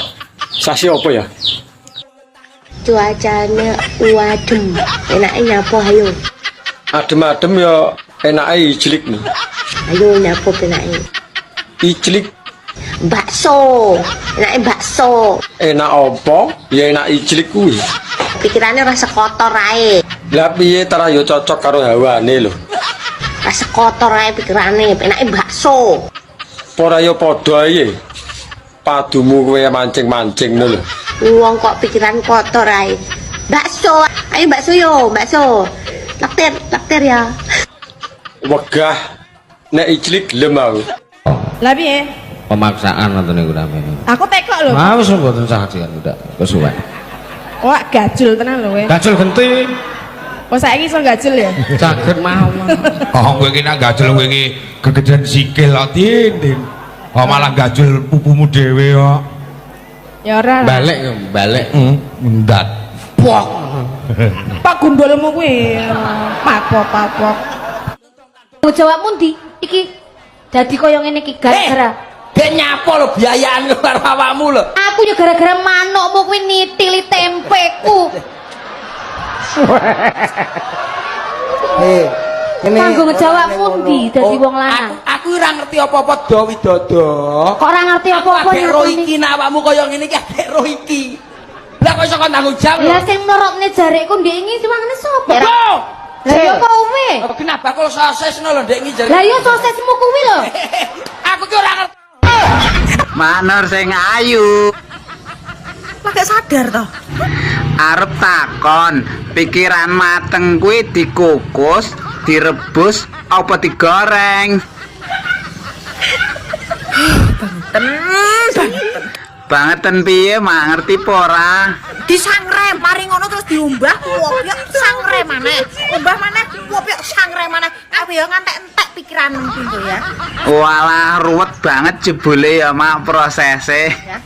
Sasi apa ya? Cuacanya wadem. Enaknya nyapo ayo. Adem-adem ya enake ijlik nih. Ayo nyapo enaknya. Ijlik bakso. Enaknya bakso. Enak apa? Ya enak ijlik kuwi. Pikirannya rasa kotor ae. Lah piye tara yo cocok karo hawane lho. Rasa kotor ae pikirane, enake bakso. Ora yo padha ae. Padumu kowe mancing-mancing lho. Wong kok pikiran kotor ae. Bakso, ayo bakso yo, bakso. Laktir ya. Wegah nek ijlik gelem aku. Lah piye? Pemaksaan atau niku napa? Aku tekok lho. Ah wis mboten saksian udah kesuwen. Wah, gajul tenan lho kowe. Gajul genti. Oh saiki iso gajul ya? Caget mawon. Oh kowe iki nak gajul kowe iki kegedean sikil kok tin. Oh malah gajul pupumu dhewe kok. Ya ora. Balik. Mendat. Pok. Pak gundulmu kuwi. Papok. Jawabmu ndi? Iki dadi koyo ngene iki gara-gara Dek nyapa lho biayaan karo awakmu lho. aku ya gara-gara manukmu kuwi nitili tempeku. Kanggo ngejawabmu ndi dadi wong lanang? Aku ora ngerti apa-apa do widodo. Kok ora ngerti apa-apa ro iki nak awakmu kaya ngene iki adek ro iki. Lah kok iso kon tanggung jawab lho. Lah sing nurutne jarekku ndek iki sewangane sapa? Lah yo kowe. Kenapa kok sosesno lho ndek iki jare. Lah yo sosesmu kuwi lho. Aku ki ora ngerti. Manur sing ayu. Lagi sadar toh. Arep takon, pikiran mateng kuwi dikukus, direbus apa digoreng? Bangetan piye mak ngerti apa ora? Disangrem, mari ngono terus diumbah wopyok sangrem maneh. Umbah maneh wopyok sangrem maneh. Tapi yo ngantek-entek pikiranmu gitu ya. Walah ruwet banget jebule ya mak prosese. Ya.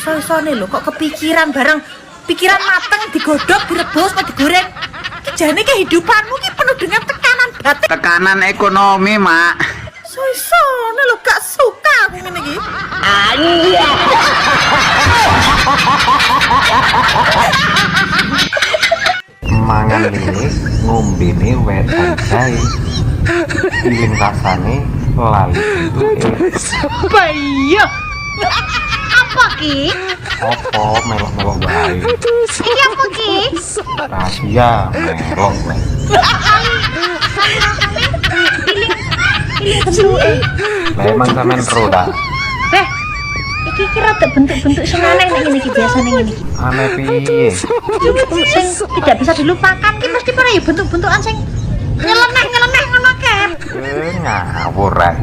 So-sone lho kok kepikiran bareng pikiran mateng digodhog, direbus apa digoreng? Jane kehidupanmu ki penuh dengan tekanan batin. Tekanan ekonomi, Mak. Soisone lho gak suka aku ngene iki. Anja. Mangan ini ngombene wetan jae. Lintasane lali Bayo. Apa ki? opo melok-melok wae. Iki apa ki? Rahasia melok wae. Lah emang sampean roda. Iki kira bentuk-bentuk sing aneh ngene iki biasane ngene iki. Aneh piye? Sing tidak bisa dilupakan ki mesti ora ya bentuk-bentukan sing nyeleneh ngono ke. Ngawur ae.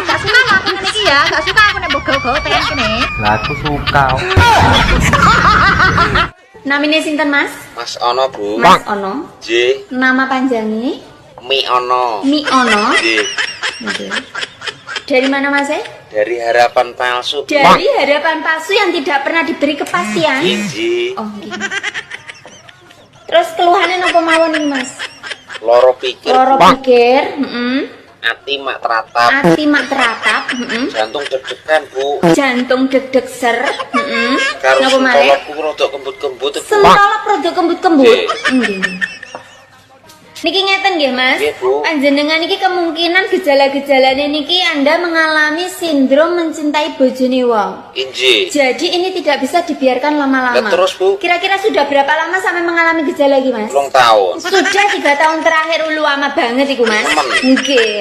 Gak suka aku ngene iki ya, gak suka aku nek bogo-bogo tekan kene. Lah aku suka. Namine sinten, Mas? Mas Ono, Bu. Mas Ono. J. Nama panjangnya? Mi Ono. Mi Ono. J. Oke. Dari mana, Mas? Dari harapan palsu. Dari harapan palsu yang tidak pernah diberi kepastian. J. Oh, gitu. Terus keluhannya napa mawon nih, Mas? Loro pikir. Loro pikir, Ati mak teratap. Ati mak teratap, Jantung deg-degan, Bu. Jantung deg-deg ser, Karo napa malih? sentolopku rada kembut-kembut. Bu. Sentolop rada kembut-kembut. Nggih. Nggih. Niki ngeten nggih, Mas. Nggih, Bu. Panjenengan niki kemungkinan gejala-gejalanya niki Anda mengalami sindrom mencintai bojone wong. Inji. Jadi ini tidak bisa dibiarkan lama-lama. Dan terus, Bu? Kira-kira sudah berapa lama sampai mengalami gejala iki, Mas? 3 tahun. Sudah 3 tahun terakhir ulu lama banget iku, Mas. Nggih.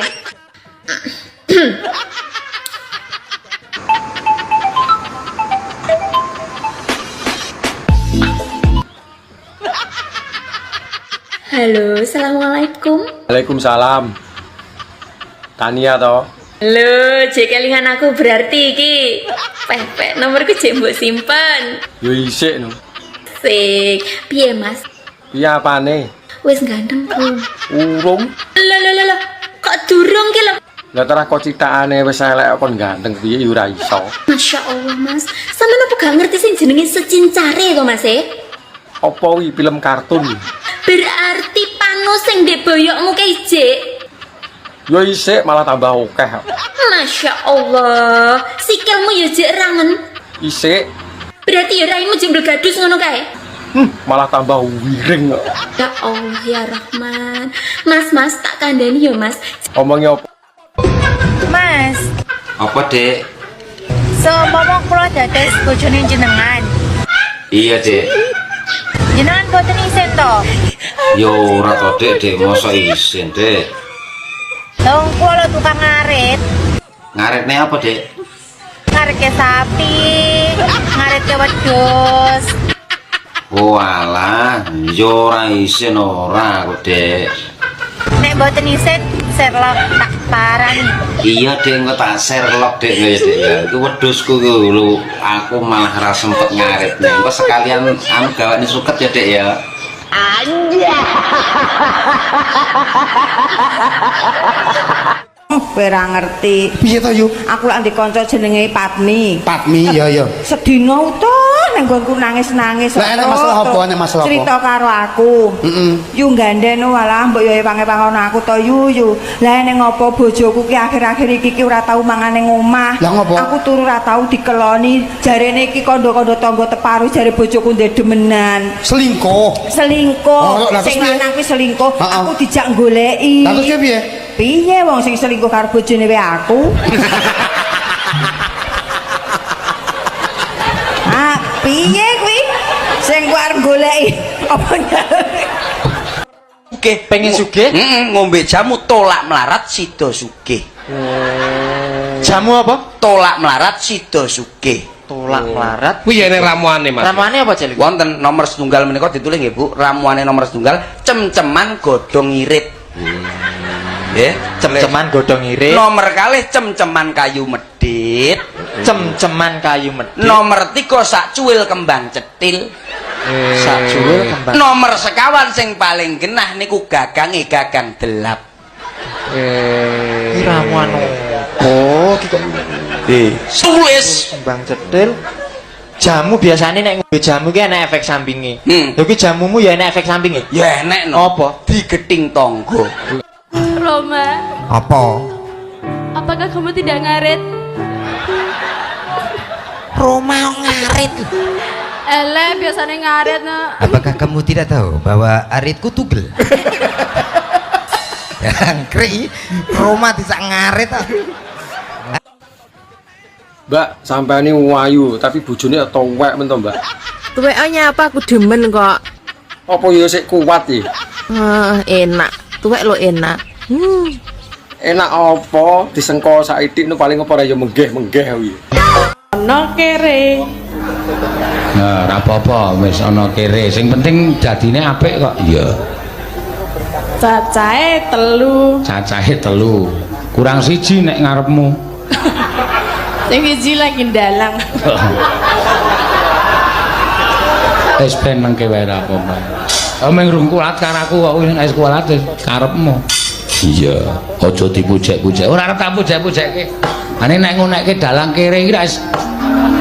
Halo, assalamualaikum. Waalaikumsalam. Tania toh? Halo, jek kelingan aku berarti iki. Pepek nomorku jek mbok simpen. Yo isik no. Sik, piye Mas? Piye apane? Wis ganteng ku. Urung. Lah, kok durung ki lho? Lah terah kok citakane wis elek kon ganteng piye yo ora iso. Masya Allah Mas, sampeyan apa gak ngerti sing jenenge Secincare to Mas Apa wi film kartun? Berarti pano sing ndek boyokmu ki jek. Yo isik malah tambah akeh. Masya Allah, sikilmu ya jek rangen. Isik. Berarti ya raimu jembel gadus ngono kae. Malah tambah wiring kok. Ya Allah ya Rahman. Mas tak kandani ya Mas. Omongnya apa? Mas, Apa, Dek? seumpama kula dados bojone jenengan. Iya, Dek. Jenengan boten isin to? Yo ora to, Dek, mosok isin, Dek. Wong kula tukang ngarit. Ngaretne apa, Dek? Ngaritke sapi, ngaritke wedhus. Oh alah, yo ora isin ora kok, Dek. Nek boten isin, Sherlock tak parani. Iya, Dek, engko tak Sherlock, Dek, ya, Dek ya. Iku wedhusku lho, aku malah ora sempet ngaritne. Engko sekalian anu gawane suket ya, Dek ya. Anja. Ora ngerti. Piye to, Yu? Aku lak ndek kanca jenenge Patmi. Patmi, ya. Sedina utuh nang nggonku nangis-nangis. Lah enek masalah apa? Enek masalah apa? Cerita karo aku. Yu gandhen walah mbok yo pange-pangono aku to Yu. Lah ning ngopo bojoku ki akhir-akhir iki ora tau mangan ning omah. Lah ngopo? Aku turu ora tau dikeloni. Jarene iki kandha-kandha tangga teparu jare bojoku ndek demenan. Selingkuh. Selingkuh. Lah, Sing terus piye? lanang kuwi selingkuh. Heeh. Aku dijak goleki. Lah terus piye? Piye wong sing selingkuh karo bojone wae aku? Piye kuwi? Sing ku arep goleki apa nyare? Sugih, pengen sugih? Ngombe jamu tolak melarat sida sugih. Jamu apa? Tolak melarat sida sugih. Tolak melarat. Kuwi ya nek ramuane, Mas. Ramuane apa, Jeli? Wonten nomor setunggal menika ditulis nggih, Bu. Ramuane nomor setunggal cem-ceman godhong irit. Nggih, Cem-ceman godhong irit. Nomor kalih cem-ceman kayu medhit. Cem-ceman kayu medhit. Nomor 3 sak cuwil kembang cetil. Sak cuwil kembang. Nomor sekawan sing paling genah niku gagange gagang delap. Ramuan. Oh, iki kok. Tulis kembang cetil. Jamu biasanya nek ngombe jamu ki ana efek sampinge. Lha ki jamumu ya ana efek sampinge? Ya enek no. Apa? Digething tangga. Roma, Apa? apakah kamu tidak ngaret? Roma ngarit. Ele biasanya ngaret nak. Apakah kamu tidak tahu bahwa aritku tugel? Angkri, Roma tidak ngarit. Mbak, sampean ini wayu, tapi bojone tuwek men to, Mbak. Tuweknya apa aku demen kok. Apa ya sik kuat iki? Enak. Tuwek lo enak. Enak apa? Disengko saithik nu paling apa ya menggeh-menggeh kuwi. Ono kere. Nah, ora apa-apa, wis ana kere. Sing penting dadine apik kok. Iya. Cacahe 3. Cacahe 3. Kurang 1 nek ngarepmu. Sing siji lagi ndalang. Wis ben mengke wae ra apa-apa. Meng rung kulat karo aku kok wis kulat karepmu. Iya, aja dipujek-pujek. Ora arep tak pujek-pujekke. Ane nek ngonekke dalang kere iki wis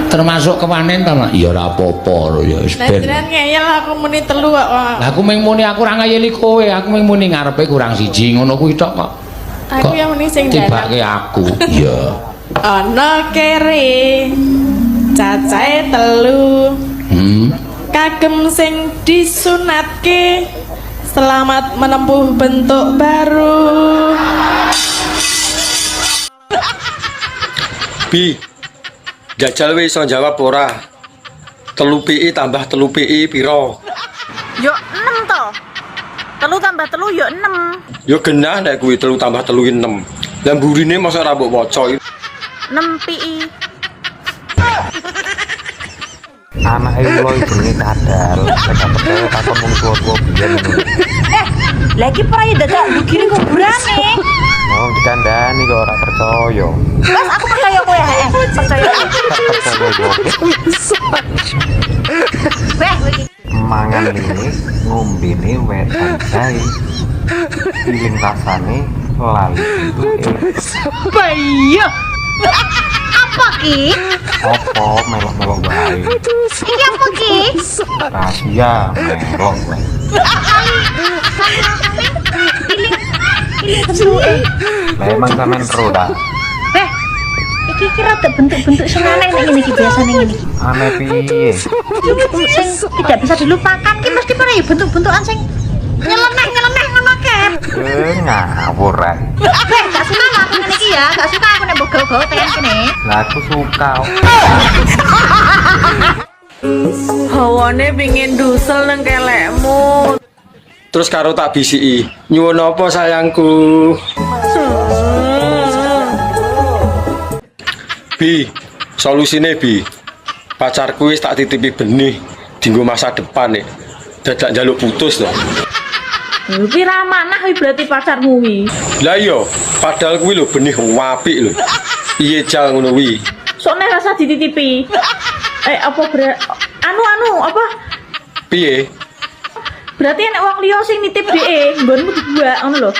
termasuk kepanen to, Mak. Ya ora apa-apa ya wis ben. Jenengan ngeyel aku muni 3 kok. Lah aku mung muni aku ora ngayeli kowe, aku mung muni ngarepe kurang 1 ngono kuwi tok kok. Aku yang muni sing dalang. Tibake aku. Iya. Ono kere. Cacahe 3. Kagem sing disunatke. Selamat menempuh bentuk baru. Bi, jajal wis iso jawab ora? 3 PI tambah 3 PI piro? Yo 6 to. 3 tambah 3 yo 6. Yo genah nek kuwi 3 tambah 3 ki 6. Lah mburine mosok ora mbok waca. 6 PI. Anak kula jenenge kadal, nek percaya takon wong tua-tua biyen ngono. Lagi prayu dadak begini kuburane. Mau dikandani kok ora percaya. Mas aku percaya kowe percaya. Mangan ini ngombene wetan kae. Piling rasane lali itu. Bayo. Apa ki? Apa melok-melok wae. Iki apa ki? Rahasia melok wae. Lah emang sampean roda. Iki kira bentuk-bentuk sing aneh nek ngene iki biasane ngene iki. Aneh piye? Sing tidak bisa dilupakan ki mesti para ya bentuk-bentukan sing nyeleneh ngono ke. Ngawur ae. Gak suka aku ngene iki ya, gak suka aku nek mbok gawe-gawe tekan kene. Lah aku suka. Hawane pingin dusel nang kelekmu. Terus karo tak bisiki, nyuwun apa sayangku? Bi, solusine Bi. Pacarku wis tak titipi benih dienggo masa depan nih. Dadak njaluk putus to. Kuwi ra manah kuwi berarti pacarmu kuwi. Lah iya, padahal kuwi lho benih apik lho. Piye jal ngono kuwi? Sok nek rasa dititipi. Apa anu apa? Piye? Berarti nek wong liya sing nitip dhek, nggonmu dibuak ngono lho.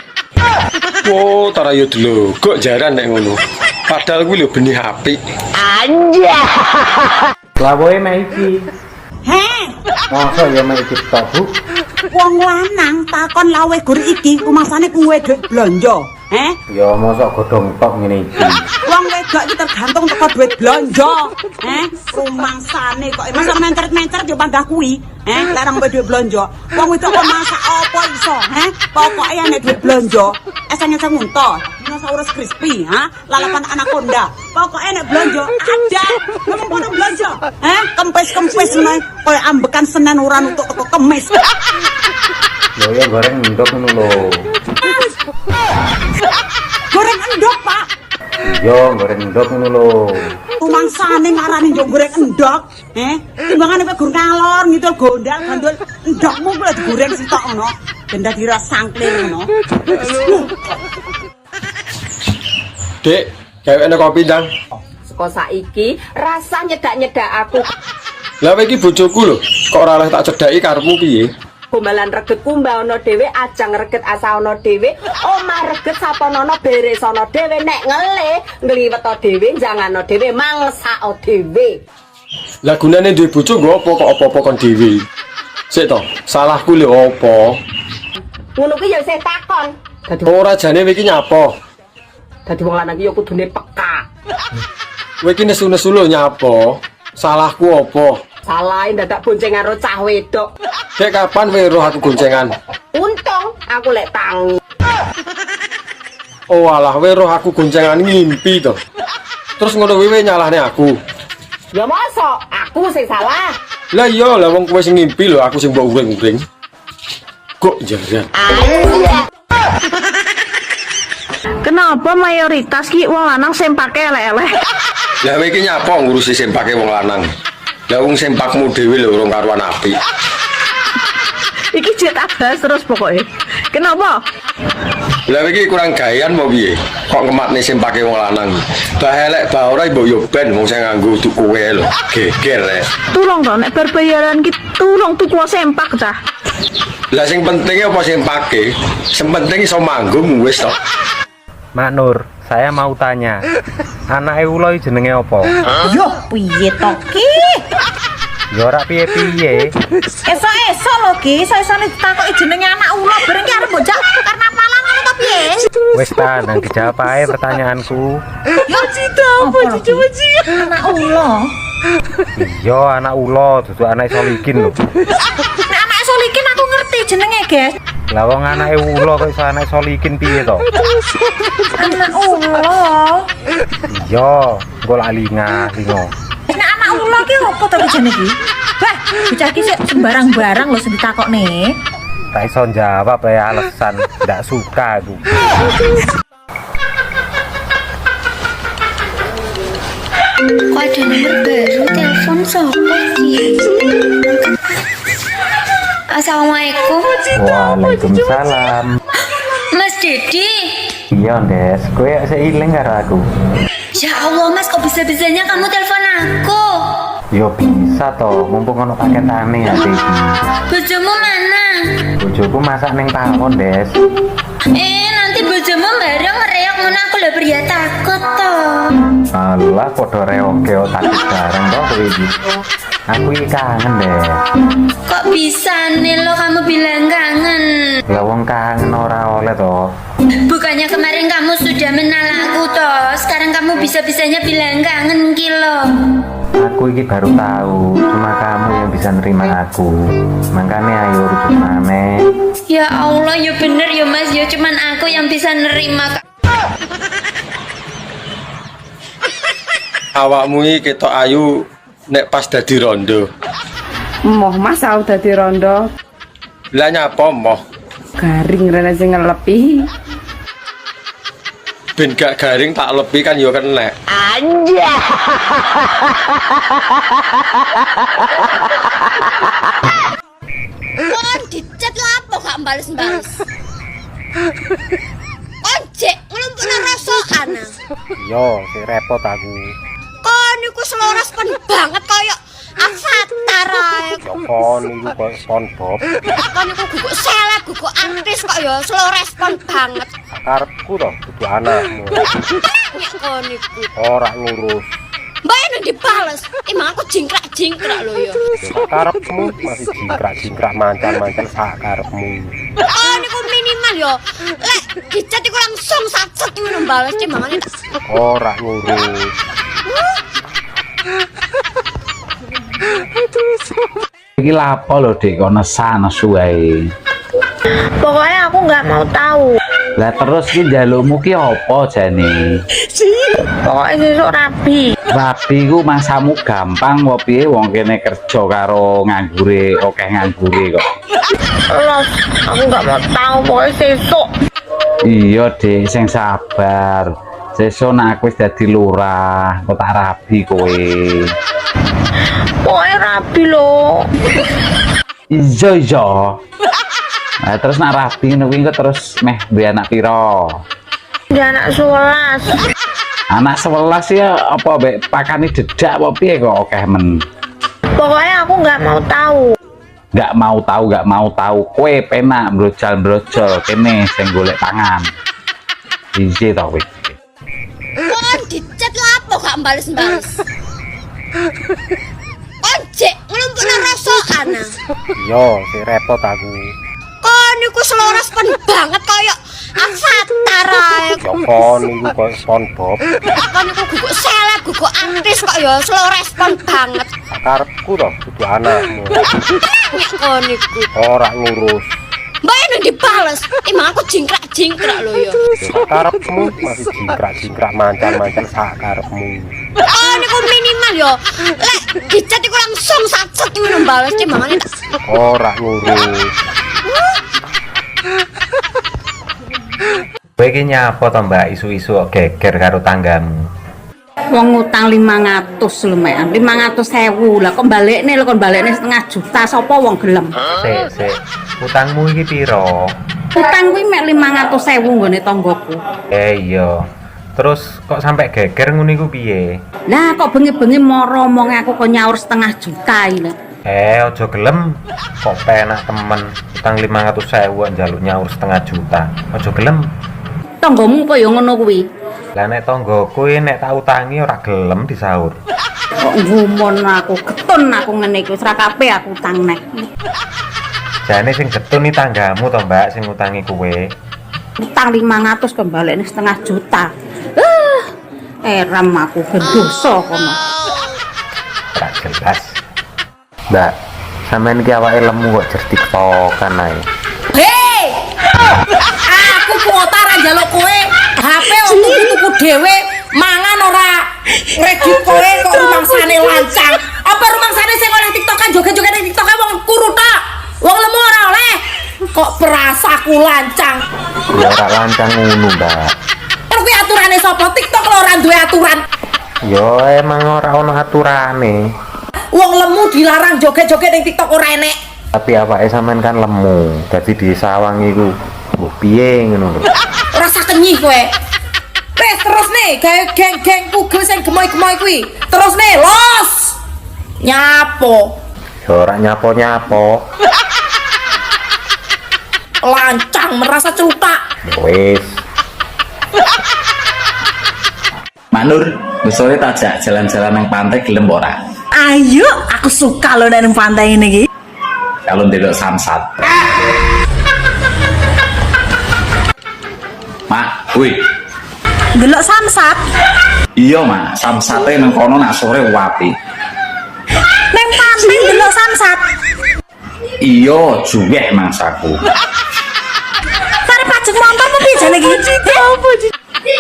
Oh, tara yo delogok jaran nek ngono. Padahal kuwi lho benih apik. Anja. Lawoe mek iki. Heh, Masa ya mek iki tok, Bu? wong lanang takon lawe gur iki kumasane kuwe dhuwit blonjo. Ya mosok godhong tok ngene iki. Wong wedok iki tergantung teko dhuwit blonjo. Rumangsane kok masa mencret-mencret yo panggah kuwi. Larang duit blonjo. Wong wedok kok masak apa iso, Pokoke nek duit blonjo, eseng-eseng unta, dinosaurus crispy, lalapan anaconda. Pokoke nek blonjo ada. Ngomong kono blonjo. Kempes-kempes meneh koyo ambekan Senen ora nutuk teko Kemis. Lho ya goreng ndok ngono lho. Goreng endok, Pak. Iya, goreng ndok ngono lho. Rumangsane ngarani yo goreng endok, timbangane kowe gur ngalor ngidul gondang gandul endokmu kuwi digoreng sitok ngono, ben dadi ras sangklir ngono. Dek, kewekne kopi ndang. Saka saiki rasa nyedak-nyedak aku. Lah kowe iki bojoku lho, kok ora oleh tak cedhaki karepmu piye? Gombalan regetku mbaono dhewe, ajang reget asaono dhewe, omah reget saponono beresono dhewe, nek ngele ngliwet dhewe, jangano dhewe, mangsao dhewe. Lah gunane duwe bojo nggo apa kok apa-apa kon dhewe. Sik to, salahku lho apa? Ngono kuwi ya sing takon. Ora jane kowe iki nyapa. Dadi wong lanang iki ya kudune peka. Kowe iki nesu-nesu lho nyapa. Salahku apa? Salahe dadak boncengan karo cah wedok. Dek kapan kowe roh aku goncengan? Untung aku lek tangi. Oh alah kowe roh aku goncengan ngimpi to. Terus ngono kowe nyalahne aku. Ya mosok aku sing salah. Lah iya lah wong kowe sing ngimpi lho aku sing mbok uring-uring. Kok jajan. Kenapa mayoritas ki wong lanang sempake elek-elek? Lah kowe iki nyapa ngurusi sempake wong lanang? Lah wong sempakmu dhewe lho urung karuan apik. Iki cetak bahas terus pokoknya. Kenapa? Lah iki kurang gayan mau piye? Kok ngematne sempake wong lanang. Bah elek bah ora mbok yo ben wong sing nganggo tuku kowe lho. Geger rek. Tulung to nek bar bayaran ki tulung tuku sempak cah. Lah sing penting apa sempake? Sing penting iso manggung wis to. Mak Nur, saya mau tanya. Anake Ulo jenenge apa? Yo piye to ki? Ya ora piye-piye. Esok-esok lho ki, iso-isone ditakoki jenenge anak ula bareng ki arep bocah karena malang ngono to piye? Wis ta, nang dijawab ae pertanyaanku. Yo cita apa cici anak ula. Iya, anak Ulo, dudu anak Solikin lho. Nek anak Solikin aku ngerti jenenge, guys. Lah wong anake Ulo kok iso anak Solikin piye to? Anak ula. Iya, engko lali lingo. Nek anak ula ki opo to jenenge iki? Bah, bocah ki sik sembarang-barang lho sing ditakokne. Tak iso jawab ya alasan ndak suka aku. Kok ada nomor baru telepon siapa sih? Assalamualaikum. Waalaikumsalam. Mas Dedi. Iya, Des. Kowe sik iling karo aku. Ya Allah, Mas, kok bisa-bisanya kamu telepon aku? Yo bisa toh, mumpung ono paketane ya iki. Bojomu mana? Bojoku masak ning pawon, Des. Nanti bojomu bareng ngereok ngono aku lho pria takut toh. Alah, padha reoke takut bareng toh kowe iki. Aku iki kangen, Des. Kok bisa nih lo kamu bilang kangen? Lah wong kangen ora oleh toh. Bukannya kemarin kamu sudah menalakku toh, sekarang kamu bisa-bisanya bilang kangen kilo. Aku iki baru tahu, cuma kamu yang bisa nerima aku. Makanya ayo rujuk maneh. Ya Allah, ya bener ya Mas, ya cuman aku yang bisa nerima. Awakmu iki ketok ayu nek pas dadi rondo. Moh Mas tau dadi rondo. Lah nyapa moh? Garing rene sing ngelepi. Ben gak garing tak lepi kan yo kenek. Anja. Kon dicet lapo gak bales-bales. Ojek nglumpukna rasokan. Yo, sing repot aku. Kon iku seloras pen banget kaya avatar ae. Kon iku kok SpongeBob. Kon iku guguk seleb, guguk artis kok ya slow respon banget. Karepku to, dudu anakmu. Nek kon iku Ora ngurus. mbak yang dibales, emang aku jingkrak-jingkrak lho ya. Karepmu masih jingkrak-jingkrak mancan-mancan sak karepmu. Kon iku minimal ya. Lek dicet iku langsung sat-set ngono bales timbangane. Ora ngurus. Iki lapo lho Dik, kok nesu ae. Pokoknya aku nggak mau tahu. Lah terus ki njalukmu ki apa jane? Pokoknya sesuk rabi. Rabi ku masamu gampang apa piye wong kene kerja karo nganggure akeh nganggure kok. Los, aku nggak mau tahu pokoknya sesuk. Iya Dik, sing sabar. Sesuk nek aku wis dadi lurah, kok tak rabi kowe. Pokoknya rabi loh. Iya. Nah, terus nak rabi ngono kuwi terus meh duwe anak pira? Dia anak 11. Anak 11 ya apa mbek pakane dedak apa piye kok akeh men. Pokoknya aku nggak mau tahu. Nggak mau tahu. Kowe penak brojal-brojol kene sing golek pangan. Isi to kowe. Kon dicet lapo gak bales-bales. kok nek resokan. Yo, si repot aku. Kok niku selores pen banget kaya avatar ae. Yo kon niku kok SpongeBob. Kok niku guguk seleb, guguk artis kok ya selores pen banget. Karepku to, kudu anakmu. Kok niku Ora ngurus. Mbak yang dibales, emang aku jingkrak-jingkrak loh ya. Karepmu masih jingkrak-jingkrak mancan-mancan sak karepmu. Oh, ini kok minimal ya. Lek dicat iku langsung sat-set iku nembales timbangane. Ora ngurus. Kowe iki nyapa to Mbak isu-isu kok geger karo tanggamu? Wong utang 500 lho, Mek. 500.000. Lah kok balekne lho, kon balekne 500 juta. Sapa wong gelem? Sik. Utangmu iki piro? Utang kuwi mek 500.000 nggone tanggoku. Iya. Terus kok sampai geger ngono iku piye? Lah kok bengi-bengi moro omonge aku kok nyaur 500 juta iki. Aja gelem. Kok penak temen. Utang 500.000 njaluk nyaur 500 juta. Aja gelem. Tanggomu kok ya ngono kuwi. Lah nek tanggoku nek tak utangi ora gelem disaur. Kok ngumon aku, getun aku ngene iki wis ra kabeh aku utang nek. Jane sing getun iki tanggamu to, Mbak, sing utangi kowe. Utang 500 kok balekne 500 juta. Eram aku ben dosa kono. Ora jelas. Mbak, sampean iki awake lemu kok jer tiktokan ae. Hei! Aku kuota ra njaluk kowe. HP tuku dhewe mangan ora kredit kowe kok rumangsane lancang. Apa rumangsane sing oleh tiktokan joget-joget ning tiktoke wong kuru tok. Wong lemu ora oleh. Kok perasaku lancang. Ya ora lancang ngono, Mbak. Kuwi aturane sapa? TikTok lho ora duwe aturan. Yo emang ora ono aturane. Wong lemu dilarang joget-joget ning TikTok ora enek. Tapi awake sampean kan lemu. Dadi disawang iku mbok piye ngono lho. Rasa kenyih kowe. Wes terus nih, gawe geng-geng pugel sing gemoy-gemoy kuwi. Terus nih, los. Nyapo. Ya ora nyapo-nyapo. Lancang merasa celutak. Wes. Mak Nur, besok tajak jalan-jalan nang pantai gelem ora? Ayo, aku suka loh dari pantai ini iki. Kalau ndelok samsat. Mak, wih. Delok samsat. Iya, Mak, samsate nang kono nak sore wapi. Neng pantai delok samsat. Iya, juweh mangsaku. Tarik pajak motor apa piye jane iki?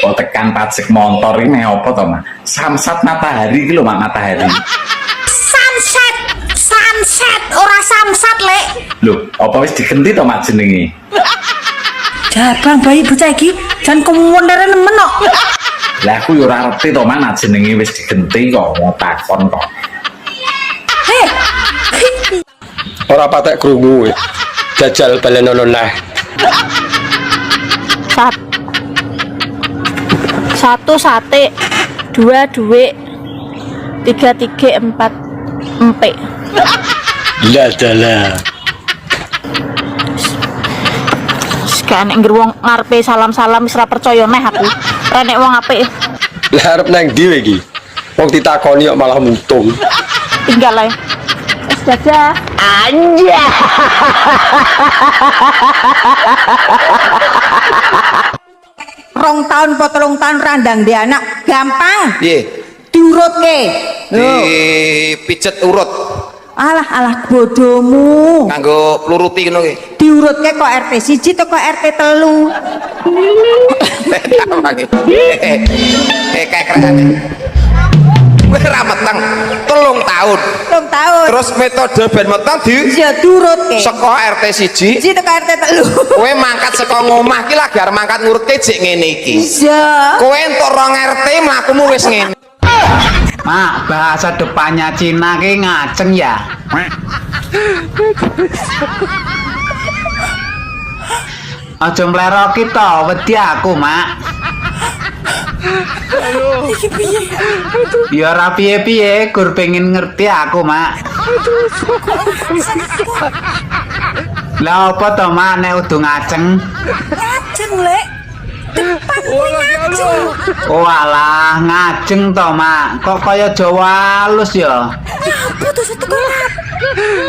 Kok tekan pajak motor ini apa to, Mak? Samsat matahari iki lho, Mak, matahari. Sunset, ora samsat, Lek. Lho, apa wis digenti to, Mak, jenenge? Jabang bayi bocah iki jan kemundere nemen kok. Lah aku yo ora ngerti to, Mak, jenenge wis digenti kok mau takon kok. Ora patek krungu kowe. Jajal balenono neh. Satu sate, 2 duit, 3 4 empek. Dalah. Sekarang nek wong ngarepe salam-salam wis ora percaya neh aku. Ora nek wong apik. Lah arep nang ndi iki? Wong ditakoni kok malah mutung. Tinggal ae. Wis dadah. Anja. Rong tahun po 3 tahun randang di anak gampang. Piye? Diurutke. Dipijet urut. Alah bodomu. Nganggo pluruti ngono ki. Diurutke kok RT 1 to kok RT 3. Kayak keren. Wis ra meteng 3 tahun. 3 tahun. Terus metode ben meteng ya diurutke. Saka RT 1. 1 to RT 3. Kowe mangkat saka ngomah ki lagi arep mangkat ngurutke jek ngene iki. Iya. Kowe entuk 2 RT mlakumu wis ngene. Mak, bahasa depannya Cina ki ngaceng ya. Aja mleroki to, wedi aku, Mak. Ya ora piye-piye, gur pengen ngerti aku, Mak. Lah apa to, Mak, nek udu ngaceng? Ngajeng, Lek. Depan ngajeng. Oh alah, ngajeng to, Mak. Kok kaya Jawa halus ya? Apa tuh satu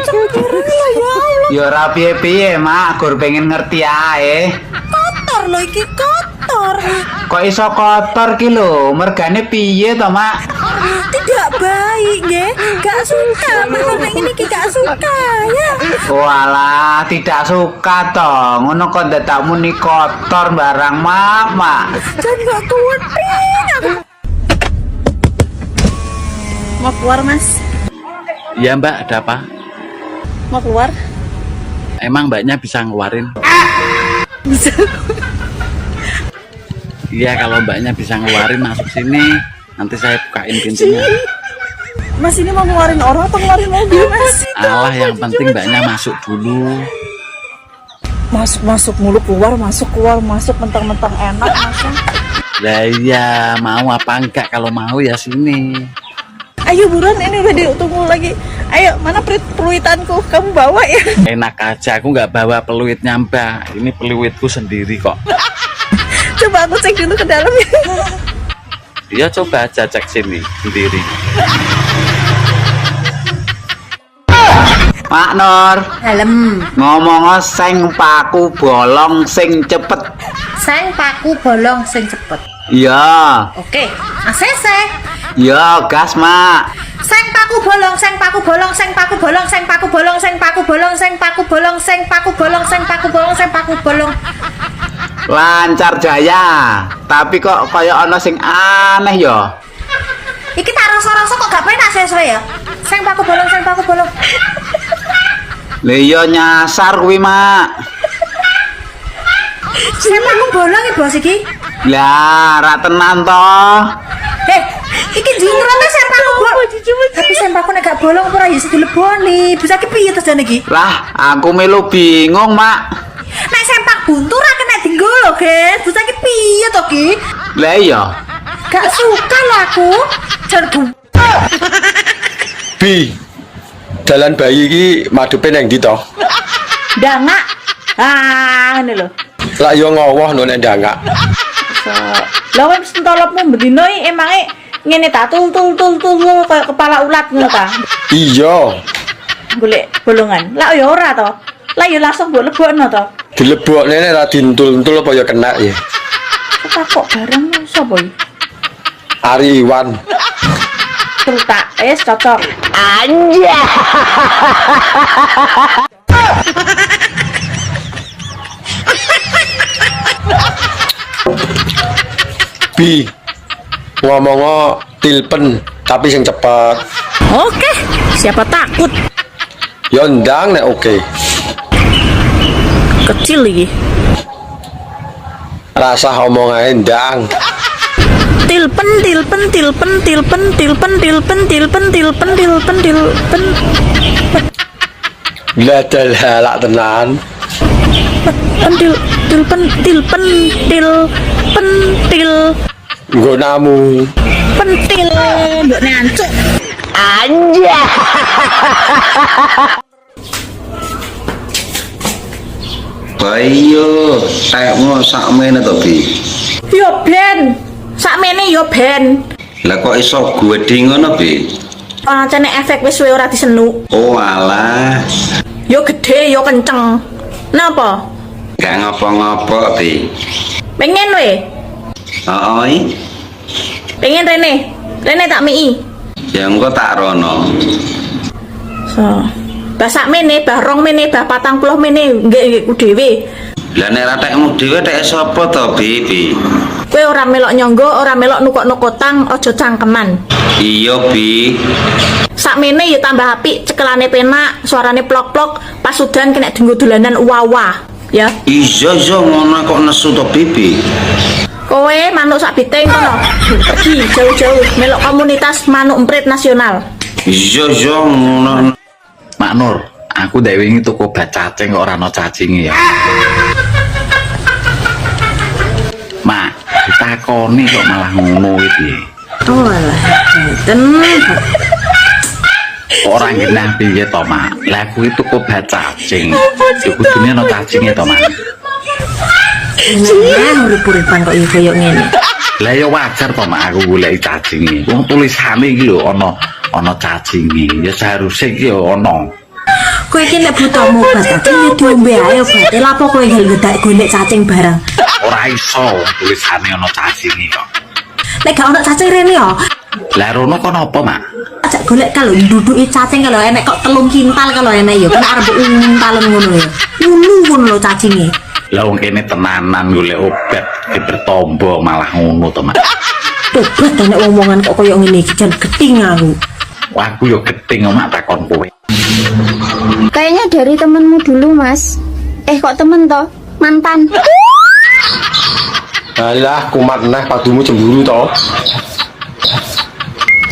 Cemburu lah ya Allah. Ya ora piye-piye, Mak, gur pengen ngerti ae. Kotor lho iki kotor. Kok iso kotor ki lho? Mergane piye to, Mak? Tidak baik nggih. Gak suka makan ini iki gak suka ya. Walah, tidak suka to. Ngono kok ndadakmu ni kotor barang, Mak. Jangan gak kuat aku. Mau keluar, Mas? Iya Mbak, ada apa? Mau keluar? Emang Mbaknya bisa ngeluarin? Bisa. Iya, kalau Mbaknya bisa ngeluarin masuk sini, nanti saya bukain pintunya. Mas ini mau ngeluarin orang atau ngeluarin mobil, Mas? Alah, yang penting Mbaknya masuk dulu. Masuk mulu keluar, masuk mentang-mentang enak masuk. Lah iya, mau apa enggak? Kalau mau ya sini. Ayo buruan, ini udah ditunggu lagi. Ayo, mana peluitanku? Kamu bawa ya? Enak aja, aku nggak bawa peluitnya Mbak. Ini peluitku sendiri kok. Coba aku cek dulu ke dalam ya. Dia coba aja cek sini sendiri. Pak Nur. Dalem. Ngomong sing paku bolong sing cepet. Sing paku bolong sing cepet. Iya. Oke, ACC. Iya, gas, Mak. Sing paku bolong, sing paku bolong, sing paku bolong, sing paku bolong, sing paku bolong, sing paku bolong, sing paku bolong, sing paku bolong, sing paku bolong. Lancar jaya. Tapi kok kaya ana sing aneh ya. Iki tak rasa-rasa kok gak penak sesuai ya. Sing paku bolong, sing paku bolong. Lah iya nyasar kuwi, Mak. Sing paku bolong iki bos iki. Lah, ra tenan to. Iki jingkrane sempaku bolong. Tapi sempaku nek gak bolong ora ya dileboni. Bisa ki piye terus jane iki? Lah, aku melu bingung, Mak. Nek sempak buntu ra kena dienggo lho, Guys. Bisa ki piye to ki? Lah iya. Gak suka lho aku. Jargu. Bi, dalan bayi iki madepe nang ndi to? Ndangak. Ah, ngene lho. Lah yo ngowoh no nek ndangak. Lah wis entolopmu bendino iki emange ngene ta tul kaya kepala ulat ngono ta. Iya. Golek bolongan. Lah ya ora to. Lah ya langsung mbok lebokno to. Dilebokne nek ra dintul-entul apa ya kena ya. Kok bareng sapa iki? Ari Iwan. Terus wis cocok. Anja. Bi, ngomong tilpen tapi sing cepet. Oke, siapa takut? Ya ndang nek oke. Kecil lagi. Rasa omong ae ndang. Tilpen. Lah lak tenan. Pentil. Nggonamu. Pentil, mbok nancuk. Anja. Bayo, tekmu sakmene to, Bi. Yo ben. Sakmene yo ben. Lah kok iso gwedhi ngono, Bi? Pancene efek wis suwe ora disenu. Oh alah. Yo gede, yo kenceng. Napa? Gak ngopo-ngopo, Bi. Pengen we? Heeh. Pengen Rene tak mii. Ya engko tak rono. So, bah sak mene, bah rong mene, bah 40 mene, nggih ku dhewe. Lah nek ra tekmu dhewe tek sapa to, Bi? Kowe ora melok nyonggo, ora melok nukok-nukotang, aja cangkeman. Iya, Bi. Sakmene ya tambah apik, cekelane penak, suarane plok-plok, pas udan kena dienggo dolanan uwa-uwa, ya. Iya, ngono kok nesu to, Bi. Kowe manuk sak biteng kono. Pergi jauh-jauh melok komunitas manuk emprit nasional. Iya, ngono. Mak Nur, aku ndek wingi tuku obat cacing kok ora ana cacinge ya. Mak, ditakoni kok malah ngono iki. Oh alah, ngeten. Orang genah piye to, Mak? Lah kuwi tuku obat cacing. Yo kudune ana cacinge to, Mak. Nah, urip-uripan kok koyo ngene. Lah ya wajar to, Mak, aku golek cacinge. Wong tulisane iki lho ana cacinge. Ya seharusnya iki ya ana. Kowe iki nek butuh obat, iki diombe ae obate. Lapo kowe gak golek cacing bareng? Ora iso tulisane ana cacinge kok. Nek gak ono cacing rene yo. Lah rono kono apa, Mak? Ajak golek kalau nduduki cacing kalau enek kok 3 kintal kalau enek yo. Kan arep untalan ngono ya. Ngono lho cacinge. Lah wong kene tenanan golek obat dipertombo malah ngono to, Mak. Tobat nek omongan kok koyo ngene iki jan geting aku. Wah, aku yo geting Mak takon kowe. Kayaknya dari temenmu dulu, Mas. Kok temen toh? Mantan. Alah, kumat nah padumu cemburu toh.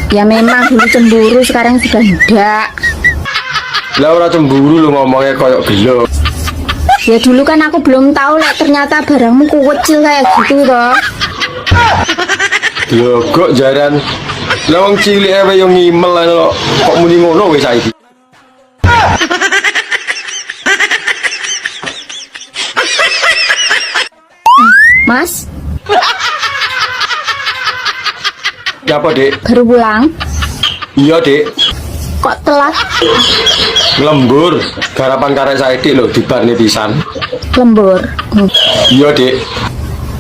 Ya memang dulu cemburu, sekarang sudah enggak. Lah ora cemburu lu ngomongnya koyo gelo. Ya dulu kan aku belum tahu lek ternyata barangmu kuwecil kayak gitu toh. Lho kok jaran. Lah wong cilik ae yo ngimel lho. Kok muni ngono wis saiki. Mas, Ya apa, Dik? baru pulang? Iya, Dik. Kok telat? Lembur, garapan karek saiki lho dibarne pisan. Lembur. Iya, Dik.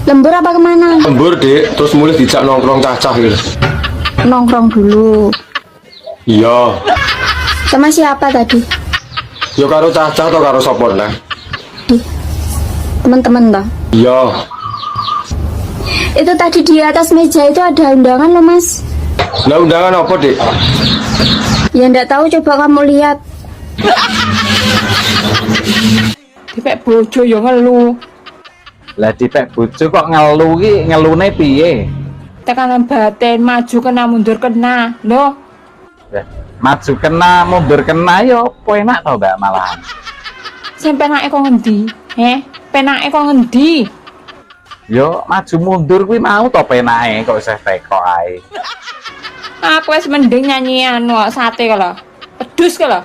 Lembur apa kemana? Lembur, Dik, terus mulai dijak nongkrong cacah gitu. Nongkrong dulu. Iya. Sama siapa tadi? Yo karo cacah atau karo sapa nah? Teman-teman toh? Iya. Itu tadi di atas meja itu ada undangan loh, Mas. Lah undangan apa, Dik? Ya ndak tahu, coba kamu lihat. Dipek bojo yo ngelu. Lah dipek bojo kok ngelu ki ngelune piye? Tekanan batin maju kena mundur kena. Loh, Maju kena mundur kena yo apa enak to Mbak malahan. sing penake kok ngendi? Penake kok ngendi? Yo maju mundur kuwi mau to penake kok isih teko ae. Aku wis mending nyanyi anu sate kalau. Pedus kalau.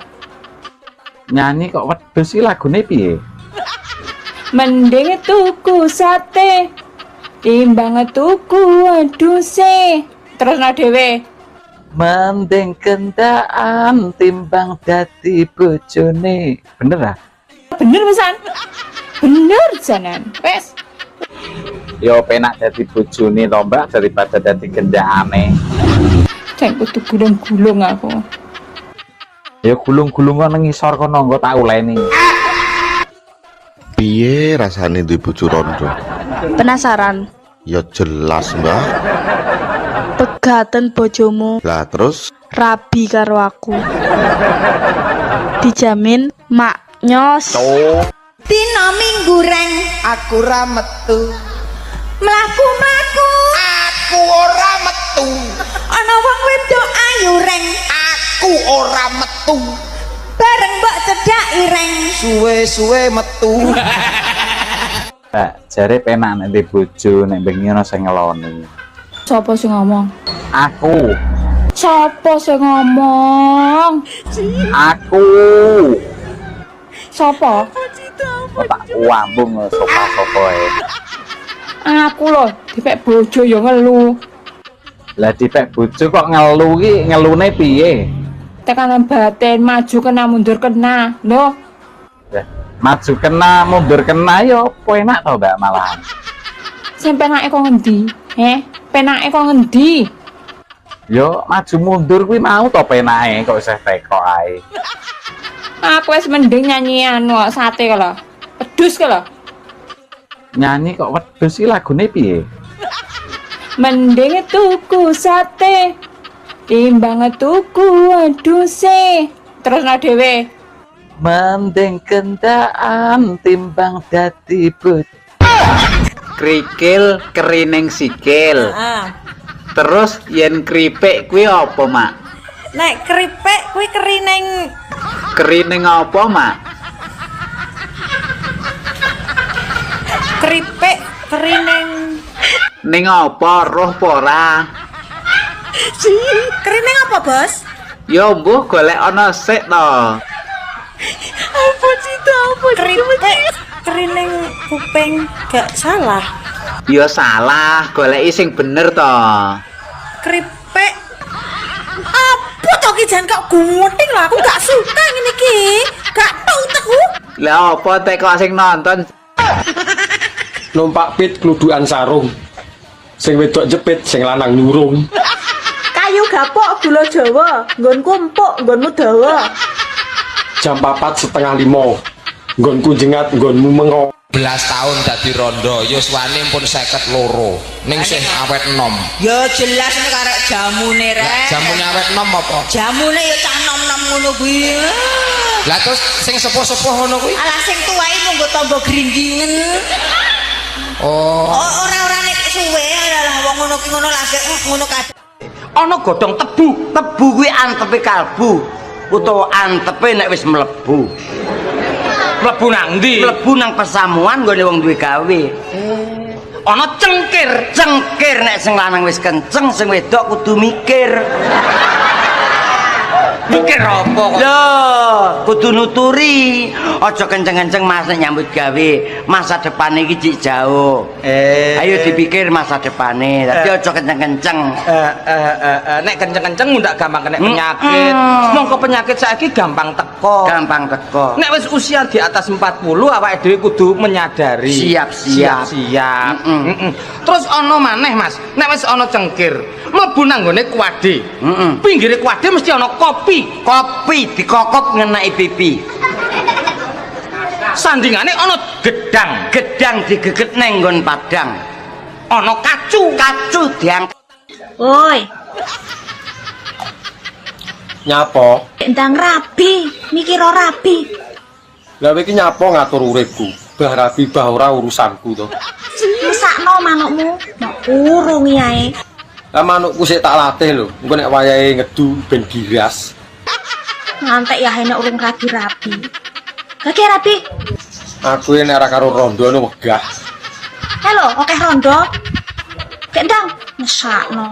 Nyanyi kok wedhus iki lagune piye? Mending tuku sate timbang tuku wedhuse. Terus no dhewe. Mending kendaan timbang dadi bojone. Bener ah? Bener pisan. Bener janan. Wes. Yo penak dadi bojone to Mbak daripada dadi kendakane. Cek kudu gulung-gulung aku. Ya gulung-gulung kok nang ngisor kono engko tak uleni. Piye rasane duwe bojo rondo? Penasaran? Ya jelas, Mbak. Pegaten bojomu Lah terus rabi karo aku. Dijamin mak nyos. Dina minggu reng aku ra metu. Mlaku-mlaku aku ora metu. Ana wong wedok ayu reng aku ora metu. Bareng mbok cedhaki reng suwe-suwe metu. Mbak, jare penak nek ndek bojo nek bengi ana sing ngeloni. Sopo sing ngomong? Aku. Sopo sing ngomong? Aku. Sopo? Kok tak wambung sopo-sopo ae. Aku loh, dipek bojo yo ngelu. Lah dipek bojo kok ngelu ki ngelune piye? Tekanan batin maju kena mundur kena. Loh, Maju kena mundur kena yo apa enak to Mbak malahan. sing penake kok ngendi? Penake kok ngendi? Yo maju mundur kuwi mau to penake kok isih teko ae. Aku wis mending nyanyi anu sate kalau. Pedus kalau. Nyanyi kok wedhus iki lagune piye? Mending tuku sate timbang tuku wedhuse. Terus no dhewe. Mending kendaan timbang dadi bojo. Krikil kerining sikil. Terus yen kripik kuwi apa, Mak? Nek keripik kuwi kerining Kerining apa, Mak? keripik kerining Ning apa roh apa ora? kerining apa, Bos? Ya mbuh golek ana sik to. Apa cita apa keripik kerining kuping gak salah. Ya salah, goleki sing bener to. Keripik apa to ki jan kok gunting lho, aku gak suka ngene iki. Gak tau teku. Lah apa teh kok sing nonton? Numpak pit kludukan sarung. Sing wedok jepit, sing lanang nyurung. Kayu gapok gula Jawa, nggonku empuk, nggonmu dawa. Jam 4:30. Nggonku jengat, nggonmu mengo. 11 tahun dadi rondo, ya suwane pun 52. Ning sih awet enom. Ya jelas nek karek jamune rek. Jamune awet enom apa? Jamune ya cah nom-nom ngono kuwi. Lah terus sing sepuh-sepuh ngono kuwi? Alah sing tuwae monggo tombo gringgingen. Oh. Ora nek suwe lah wong ngono ki ngono lagi ngono kabeh. Ana godhong tebu. Tebu kuwi antepe kalbu utawa antepe nek wis mlebu. Mlebu nang ndi? Mlebu nang pesamuan nggone wong duwe gawe. Ana cengkir. Cengkir nek sing lanang wis kenceng, sing wedok kudu mikir. Mikir apa kok? Loh, kudu nuturi. Aja kenceng-kenceng Mas nek nyambut gawe. Masa depan iki cik jauh. Ayo dipikir masa depane. Tapi aja kenceng-kenceng. Nek kenceng-kenceng ndak gampang kena penyakit. Mongko penyakit saiki gampang teko. Gampang teko. Nek wis usia di atas 40 awake dhewe kudu menyadari. Siap-siap. Terus ana maneh Mas, nek wis ana cengkir, mlebu nang gone kuwade. Pinggire kuwade mesti ana kopi. Kopi dikokop ngenai pipi. Sandingane ana gedang. Gedang digeget nang nggon padang. Ana kacu. Kacu diangkat. Woi, Nyapa? ndang rabi, mikir ora rabi. Lah iki nyapa ngatur uripku? Bah rabi bah ora urusanku to. Mesakno manukmu, nek urung ae. Lah manukku sik tak latih lho. Engko nek wayahe ngedu ben giras. Ngantek ya enek urung rabi-rabi. Kaki rabi. Aku nek ora karo rondo no wegah. Halo, oke rondo. Kendang, mesakno.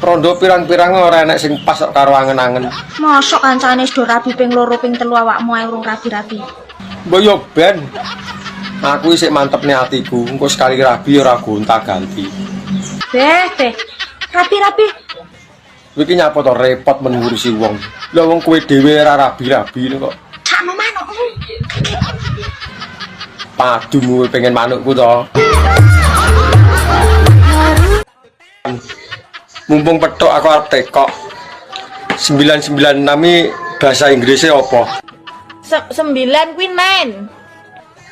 Rondo pirang-pirang ora enek sing pas karo angen-angen. Mosok kancane do rabi ping 2 ping 3 awakmu ae urung rabi-rabi. Mbok yo ben. Aku isih mantepne atiku, engko sekali rabi ora gonta-ganti. Beh. Rabi-rabi. Iki nyapa to repot mengurusi wong. Lah wong kowe dhewe ora rabi-rabi kok. Sakno manukmu. Padumu pengen manukku to. Mumpung petok aku arep tekok. 996 bahasa Inggrisnya apa? 9 kuwi 9.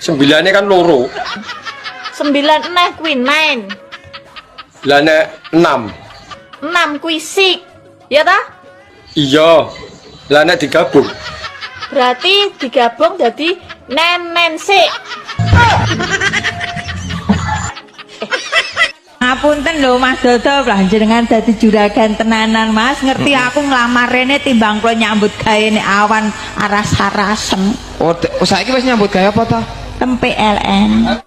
9 kan loro. 9 kuwi 9. Lah nek 6. 6 kuwi 6. Ya ta? Iya. Lah nek digabung. Berarti digabung jadi nen sik. Ngapunten lho Mas Dodo, panjenengan dadi juragan tenanan Mas. Ngerti aku nglamar rene timbang kula nyambut gawe nek awan aras-arasen. Oh, saiki wis nyambut gawe apa to? Tempe LN.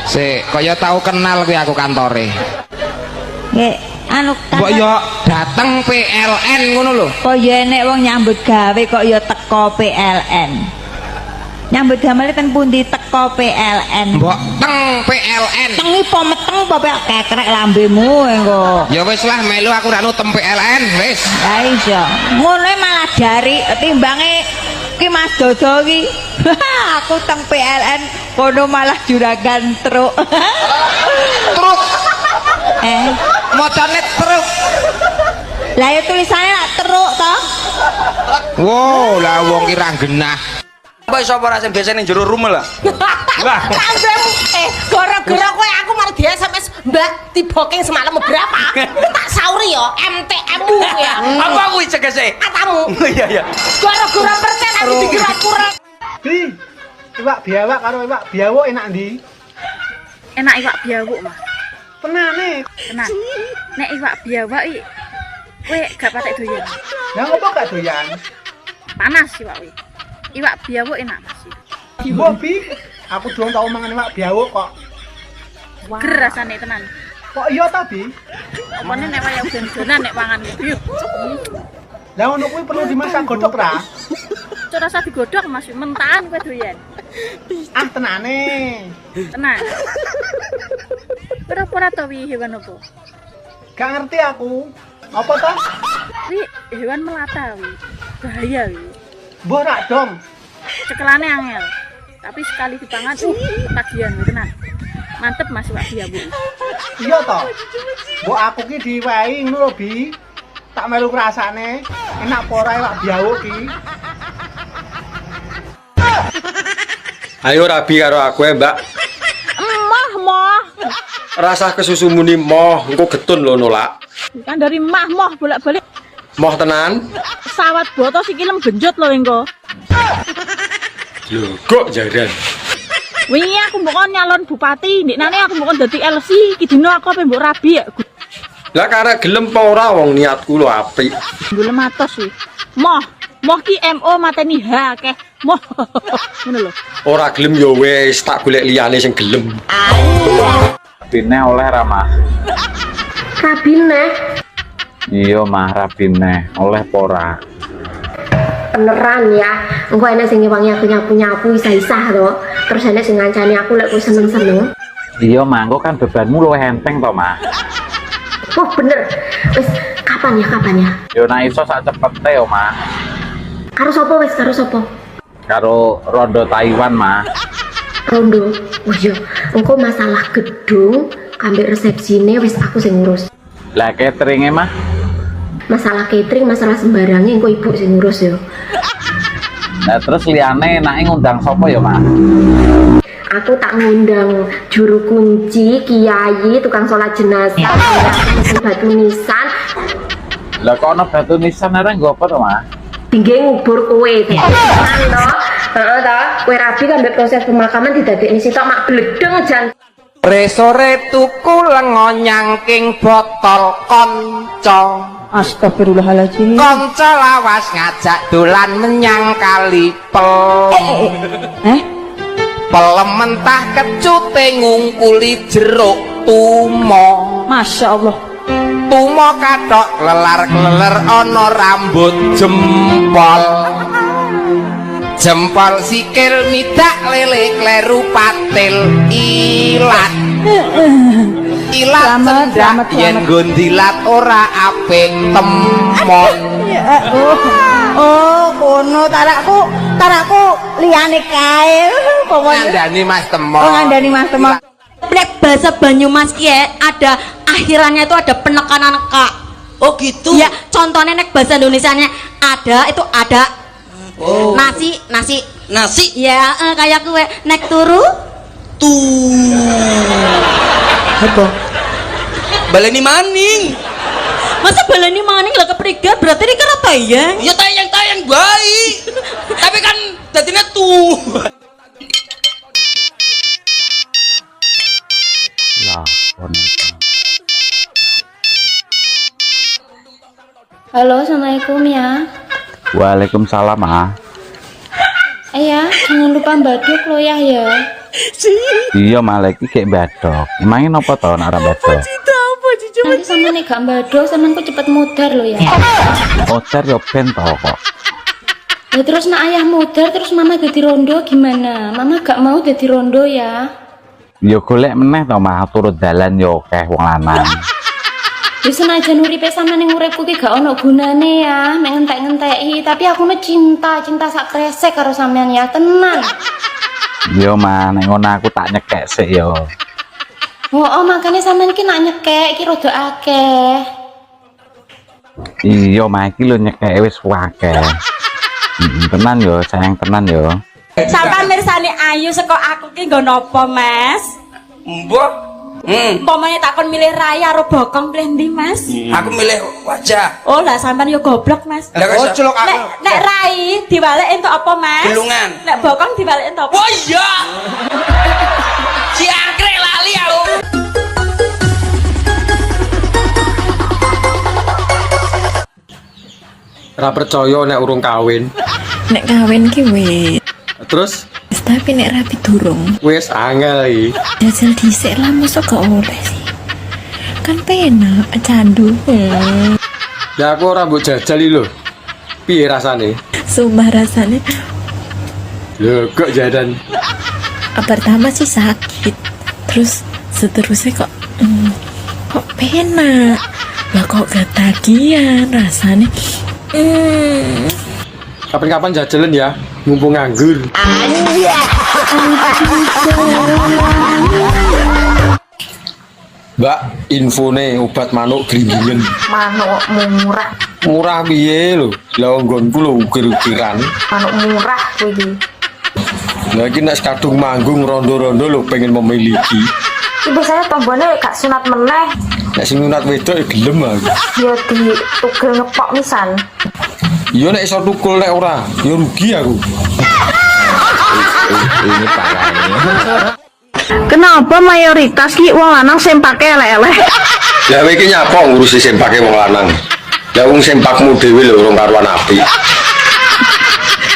Sik, kaya tau kenal kuwi aku kantore. Nggih, anu Mbok yo dateng PLN ngono lho. Kok ya nek wong nyambut gawe kok ya teko PLN. Nyambut gawe ten pundi teko PLN. Mbok teng PLN. Tengi po meteng po kekrek lambemu engko. Ya wis lah melu aku ra tem PLN wis. Ha iya. Ngono malah dari timbange ki Mas Dodo ki. Aku teng PLN kono malah juragan truk. Truk. Mocone truk. Lah ya tulisane lak truk to. Wow, lah wong ki ra genah. Apa iso ora sing biasa ning jero rumah lah. Lah, kandemu gara-gara kowe aku mari di SMS, Mbak, diboking semalam berapa? Tak sauri yo, MTM-mu ya. Apa kuwi cegese? Katamu. Iya iya. Gara-gara persen aku dikira kurang. Di, iwak biawak karo iwak biawuk enak ndi? Enak iwak biawuk, Mas. Tenane. Tenan. Nek iwak biawak iki kowe gak patek doyan. Lah ngopo gak doyan? Panas iwak kuwi. Iwak biawuk enak, Mas. Mbok Bi, aku durung tau mangan iwak biawuk kok. Ger rasane tenan. Kok iya ta, Bi? Opone nek wayah udan-udanan nek mangan kuwi. Lah ngono kuwi perlu dimasak godhog ra? Ora usah digodhog, Mas. Mentahan kowe doyan. Ah, tenane. Tenan. Ora to wi hewan apa? Gak ngerti aku. Apa ta? Wi hewan melata wi. Bahaya wi. Mbok rak dong. cekelane angel. Tapi sekali dipangan ketagihan tenan. Mantep Mas Wak Biawu. Iya toh. Mbok aku ki diwehi ngono lho, Bi. Tak melu rasane. Enak apa ora Wak Biawu ki? Ayo rabi karo aku ya, Mbak. Moh. Rasa kesusu muni moh, engko getun lho nolak. Kan dari moh bolak-balik. Moh tenan. Sawat boto sikilem genjot lho engko. Lho, kok jaran. Wingi aku mbok kon nyalon bupati, ndiknane aku mbok kon dadi LC, iki dino aku ape mbok rabi ya. Lah karena gelem apa ora wong niatku lho apik. Gelem atos sih. Moh ki MO mateni H akeh. Moh. Ngono lho. Ora gelem ya wis tak golek liyane sing gelem. Rabine oleh ra, Mah? Rabine Iya, Mah, rabine oleh apa ora? beneran ya. Engko enek sing ngewangi aku nyapu-nyapu isa-isa to. Terus enek sing ngancani aku lek kowe seneng-seneng. Iya, Mah, engko kan bebanmu luwih enteng to, Mah. Oh bener. Wis kapan ya? Yo nek iso sak cepete yo, Mah. Karo sapa wis? Karo sapa? Karo Rondo Taiwan, Mah. Rondo. Oh iya, engko masalah gedung ambek resepsine wis aku sing ngurus. Lah cateringe, Mah. Masalah catering, masalah sembarangnya engko ibu sing ngurus yo. Nah terus liyane enake ngundang sapa ya, Mah? Aku tak ngundang juru kunci, kiai, tukang sholat jenazah, batu nisan. Lah kok ana batu nisan ora nggo apa to, Mah? Tinggi ngubur kowe. Heeh to. Kowe rabi kan mbek proses pemakaman didadekne sitok mak bledeng jan. Sore tuku lengo nyangking botol konco. Astagfirullahaladzim. Konco lawas ngajak dolan menyang kali pelem. Pelem mentah kecute ngungkuli jeruk tumo. Masya Allah. Tumo kathok lelar-leler ana rambut jempol. Jempol sikil midak lele kleru patil ilat. Ilat cendak yen gondilat ora apik temon. Oh, kono tarakku liyane kae. Ngandani Mas Temon. Oh, ngandani Mas Temon. Nek bahasa Banyumas ki ada akhirannya itu ada penekanan ka. Oh gitu. Ya, contohnya nek bahasa Indonesianya ada itu ada. Oh. Nasi. Ya, kayak gue nek turu Apa? Baleni maning. Masa baleni maning lah keprigat berarti ini kan apa ya? Ya tayang baik. Tapi kan dadine Lah, boneka. Halo, assalamualaikum ya. Waalaikumsalam, Mah. Ya, jangan lupa baduk lo ya. Iya, Mah, iki gek badok. Emangnya napa to nek ora badok? Nanti sama nih gak baduk, sama aku cepet mudar lo ya. Ocer yo ben to kok. Ya terus nak ayah mudar, terus mama jadi rondo gimana? Mama gak mau jadi rondo ya. Yo golek meneh to, Mah, turut dalan yo akeh wong lanang. Ya senajan uripe sama ning uripku ki gak ono gunane ya, mek ngentek-ngenteki, tapi aku nih cinta sak kresek karo sampean ya, tenan. Yo, Mah, nek ngono aku tak nyekek sik yo. Oh, makanya sampean ki nak nyekek ki rada akeh. Iya, Mah, iki lho nyekek wis akeh. Tenan yo, sayang tenan yo. Sampai mirsani ayu saka aku ki nggo napa, Mas? Mbok. Pomane takon milih raya karo bokong pilih ndi, Mas? Aku milih wajah. Oh, lah sampean yo goblok, Mas. Oh, celok aku. Nek rai diwalek entuk apa, Mas? Gulungan. Nek bokong diwalek entuk apa? Oh iya. Si angkrek lali aku. Ora percaya nek urung kawin. Nek kawin ki wis. Terus Tapi nek rapi durung. wis angel iki. Jajal dhisik lah mosok gak oleh sih. Kan penak candu. Ya aku ora mbok jajal iki lho. Piye rasane? Sumpah rasanya Lho kok jadan. pertama sih sakit. Terus seterusnya kok penak. Lah kok gak tagihan rasanya. Kapan-kapan jajalan ya, mumpung nganggur. Mbak, infone obat manuk gringgingen. Manuk murah. Murah piye lho? Lah nggonku lho ukir-ukiran. Manuk murah kuwi. Lah iki nek kadung manggung rondo-rondo lho pengen memiliki. Iki biasanya tombone gak sunat meneh. Nek sing sunat wedok ya gelem aku. Ya di tugel ngepok misan. Iya nek iso tukul nek ora, ya rugi aku. Ini parahnya. Kenapa mayoritas ki wong lanang sempake elek-elek? Lah kowe iki nyapa ngurusi sempake wong lanang? Lah wong sempakmu dhewe lho urung karuan apik.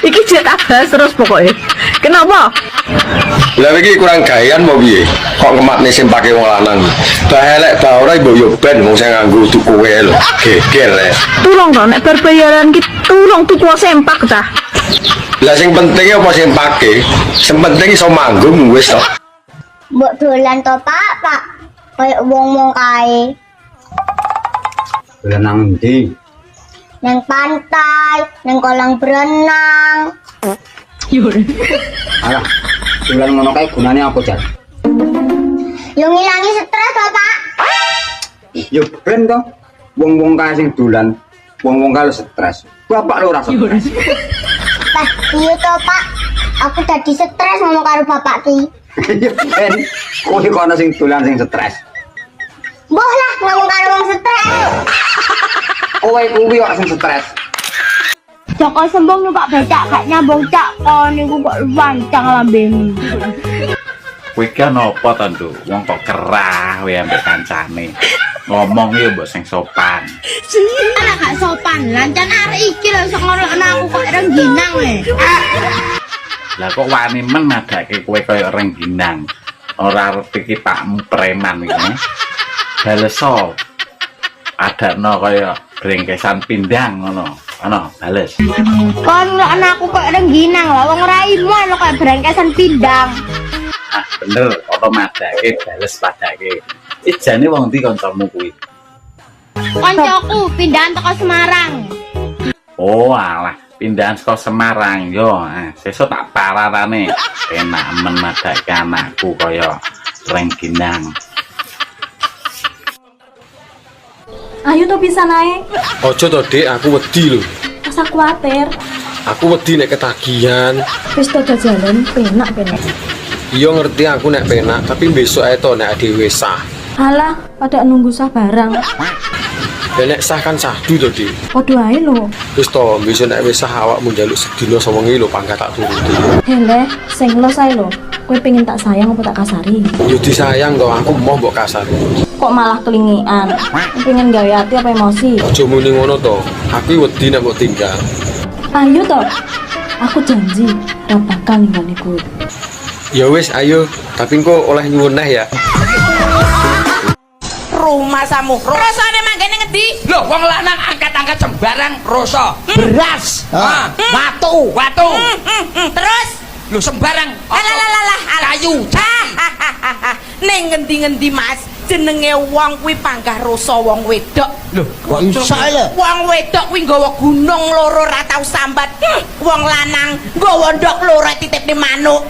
Iki cetak bahas terus pokoknya. Kenapa? Lah iki kurang gawean mau piye? Kok kematne sempake wong lanang? Bah elek bah ora mbok yo ben wong sing nganggo tuku kowe lho. Geger rek. Tulung to nek berbayaran ki tulung tuku sempak ta. Lah sing penting apa sempake? Sing penting iso manggung wis to. Mbok dolan to, Pak? Kayak wong-wong kae. Dolan nang ndi? Nang pantai, nang kolam berenang. Alah, dolan ngono kae gunane apa, Jan? Yo ngilangi stres to, Pak. Yo ben to. Wong-wong kae sing dolan, wong-wong kae stres. Bapak lho ora stres. Lah, iya to, Pak. Aku dadi stres ngomong karo bapak ki. Yo ben, kowe kono sing dolan sing stres. Mbah lah ngomong karo wong stres. Kowe kuwi kok sing stres. Joko sembung numpak becak gak nyambung cak kon niku kok wancang lambemu. Kowe ki ana apa to, Nduk? Wong kok kerah kowe ambek kancane. Ngomong ya mbok sing sopan. Ana gak sopan, lancan arek iki lho sok ngolokno aku kok rengginang e. Lah kok wani men madake kowe kaya rengginang. Ora arep iki pakmu preman iki. Baleso. Adakno kaya brengkesan pindang ngono. Ana bales. Kon ngolokno aku kok rengginang lho wong raimu lho kaya brengkesan pindang. Ah bener, ana madake bales padake. Ijane wong ndi kancamu kuwi? Kancaku pindahan teko Semarang. Oh alah, pindahan saka Semarang yo. Sesuk tak pararane. Enak men madake anakku kaya rengginang. Ayo to bisa naik. Ojo to, Dik, aku wedi lho. Masa kuatir. Aku wedi nek ketagihan. Wis to jalan penak-penak. Iya ngerti aku nek penak, tapi besok ae to nek dhewe sah. Alah, pada nunggu sah barang. Ya nek sah kan sahdu to, Dik. Padha ae lho. Wis to, besok nek wis sah awakmu njaluk sedina 9.000 lho pangkat tak turuti. Hele, sing los ae lho. Kowe pengen tak sayang apa tak kasari? Yo disayang to, aku mau mbok kasar. Kok malah kelingian? Pengen gawe hati apa emosi? Aja muni ngono to. Aku wedi nek mbok tinggal. Ayo to. Aku janji ora bakal ninggani kowe. Ya wis, ayo. Tapi engko oleh nyuwun neh ya. Rumah samu. Rasane manggene ngendi? Lho, wong lanang angkat-angkat sembarang rasa. Beras. Watu. Terus lho sembarang kayu. Ning ngendi-ngendi Mas? Jenenge wong kuwi panggah rasa wong wedok. Lho, kok iso lho? Wong wedok kuwi nggawa gunung loro ra tau sambat. Wong lanang nggawa ndok loro titipne manuk.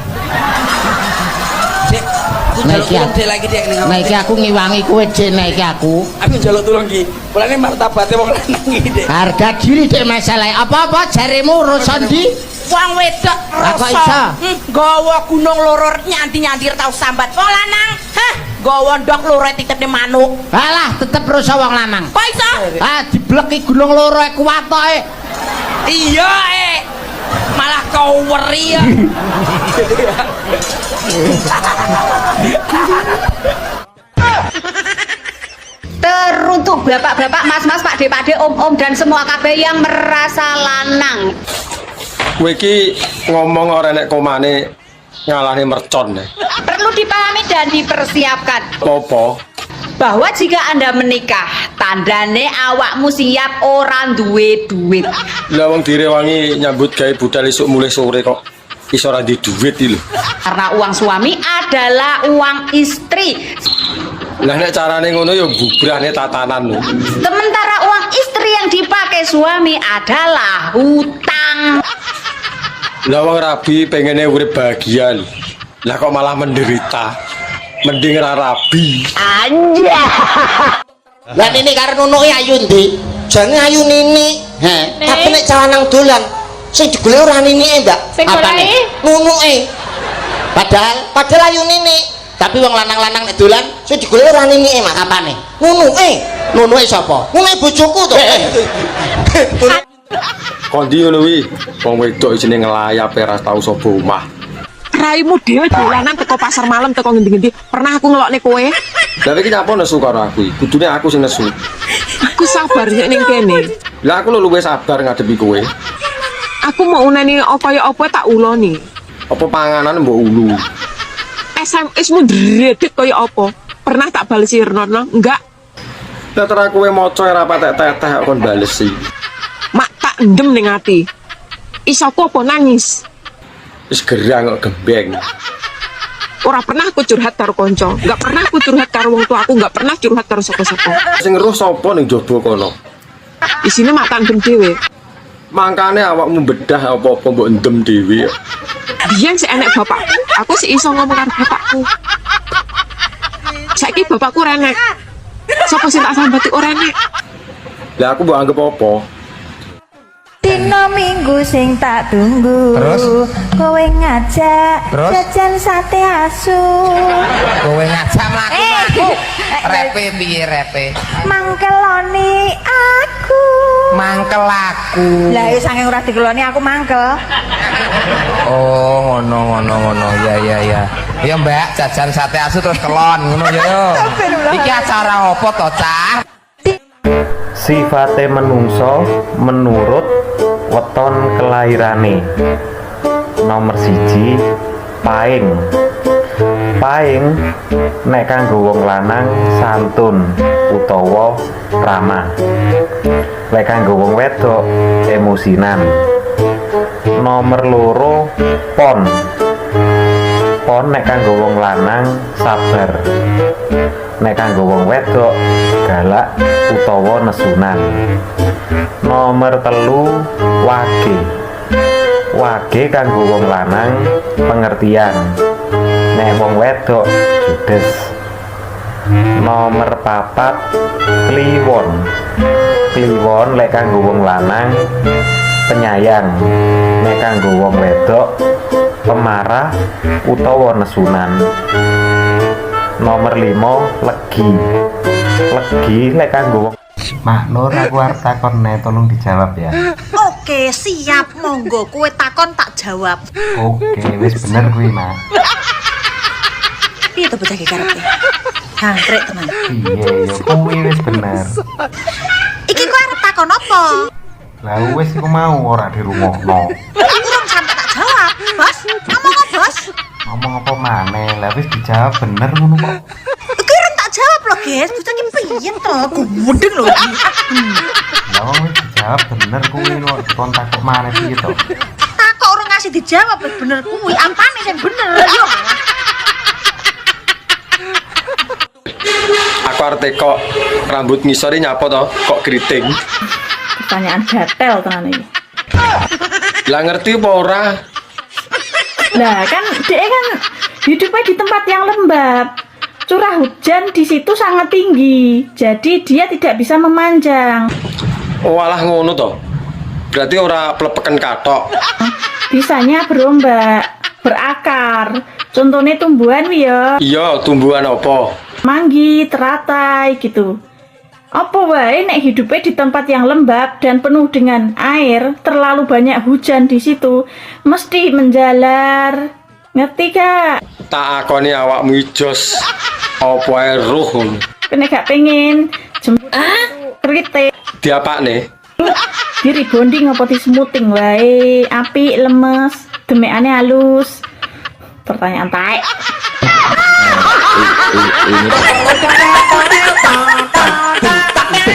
Dek, aku njaluk tulung Dek lagi Dek ning. Nah iki aku ngiwangi kowe Dek, nah iki aku. Aku njaluk tulung iki. Mulane martabate wong lanang iki Dek. Harga diri Dek masalah. Apa-apa jaremu urusan di wong wedok rasa nggawa gunung loro nyanti-nyanti tau sambat. Wong lanang, nggawa ndok loro titipne manuk. Alah, tetep rasa wong lanang. Kok iso? Dibleki gunung loro kuat tok. Iya, malah kau weri ya. Teruntuk bapak-bapak, mas-mas, pakde-pakde, om-om dan semua KB yang merasa lanang. Kowe iki ngomong ora nek komane ngalahne mercon deh. Perlu dipahami dan dipersiapkan Apa? bahwa jika Anda menikah, tandane awakmu siap orang duwe duit. Lah wong direwangi nyambut gawe budal esuk mulai sore kok iso ora duwe duit iki lho. Karena uang suami adalah uang istri. Lah nek carane ngono ya bubrahne tatanan lho. Sementara uang istri yang dipakai hakikate suami adalah hutang. Lah wong rabi pengennya urip bahagia. Lah kok malah menderita. Mending ra rabi. Anja. Lah nini karo nunuke ayu ndi? Jane ayu nini. Tapi nek cawanang dolan sing digolek ora ninike, Mbak. Apane? Nunuke. Padahal ayu nini. Tapi wong lanang-lanang nek dolan sing digolek ora ninike, Mak. Apane? Nunuke. Nunuke sapa? Nunuke bojoku to. Kondi ngono wi, wong wedok isine ngelayap ora tau sapa omah. Raimu dhewe dolanan teko pasar malam teko ngendi-ngendi. Pernah aku ngelokne kowe? Lah iki nyapa nesu karo aku? Kudune aku sing nesu. Aku sabar nek ning kene. Lah aku luwih sabar ngadepi kowe. Aku mau uneni apa ya apa tak uloni. Apa panganan mbok ulu? SMS-mu dredeg kaya apa? Pernah tak balesi Renono? Enggak. Lah terus kowe maca ora patek-tetek kon balesi. Mak tak endem ning ati. Isaku apa nangis? Wis gerang kok gembeng. Ora pernah aku curhat karo kanca, enggak pernah aku curhat karo wong tua aku, enggak pernah curhat karo sapa-sapa. Sing ngeruh sapa ning jaba kono? Isine mak tak endem dhewe. Mangkane awakmu bedah apa-apa mbok endem dhewe. Biyen sik enek bapak, aku sik iso ngomong karo bapakku. Saiki bapakku renek. Sapa sing tak sambati ora enek? Lah aku mbok anggap apa? Dino minggu sing tak tunggu. Terus? Kowe ngajak Terus? jajan sate asu. Kowe ngajak mlaku. Repe piye repe? Mangkeloni aku. Mangkel aku. Lah ya saking ora dikeloni aku mangkel. Oh, ngono. Ya. Ya, Mbak, jajan sate asu terus kelon ngono ya yo. Iki acara apa to, Cah? Sifate menungso menurut weton kelairane. Nomor 1 paing. Paing nek kanggo wong lanang santun utawa ramah. Nek kanggo wong wedok emosinan. Nomor 2 pon. Pon nek kanggo wong lanang sabar. Nek kanggo wong wedok galak utawa nesunan. Nomor 3 wage. Wage kanggo wong lanang pengertian. Nek wong wedok judes. Nomor 4 kliwon. Kliwon lek kanggo wong lanang penyayang. Nek kanggo wong wedok pemarah utawa nesunan. Nomor 5 legi. Legi lek kanggo wong Mak Nur, aku arep takone, tolong dijawab ya. Oke, siap. Monggo kowe takon tak jawab. Oke, wis bener kuwi, Mak. Piye to bocah iki karepe? Jangkrik tenan. Iya, ya kuwi wis bener. Iki kowe arep takon apa? Lah wis iku mau ora dirungokno. Urung sampe tak jawab. Bos, ngomong apa, Bos? Ngomong apa maneh? Lah wis dijawab bener ngono kok. Iki urung tak jawab lho, guys. Bocah iki piye to? Gudeng lho iki. Lah wis dijawab bener kuwi kok kon takok maneh piye to? Takok urung ngasih dijawab wis bener kuwi. Ampane sing bener yo. Aku arep kok rambut ngisore nyapa to? Kok keriting? Pertanyaan gatel tenan iki. Lah ngerti apa ora? Lah kan dia kan hidupnya di tempat yang lembab. Curah hujan di situ sangat tinggi. Jadi dia tidak bisa memanjang. Oh alah ngono to. Berarti ora plepeken katok. Bisanya berombak, berakar. Contohnya tumbuhan wi ya. Iya, tumbuhan apa? Manggi, teratai gitu. Apa wae nek hidupnya di tempat yang lembab dan penuh dengan air, terlalu banyak hujan di situ, mesti menjalar. Ngerti Kak? Tak akoni awakmu ijos. Apa ae roh ngono. Kene gak pengen jemput kritik. Diapakne? Di rebonding apa di smoothing wae, apik lemes, demekane halus. Pertanyaan taek. Ini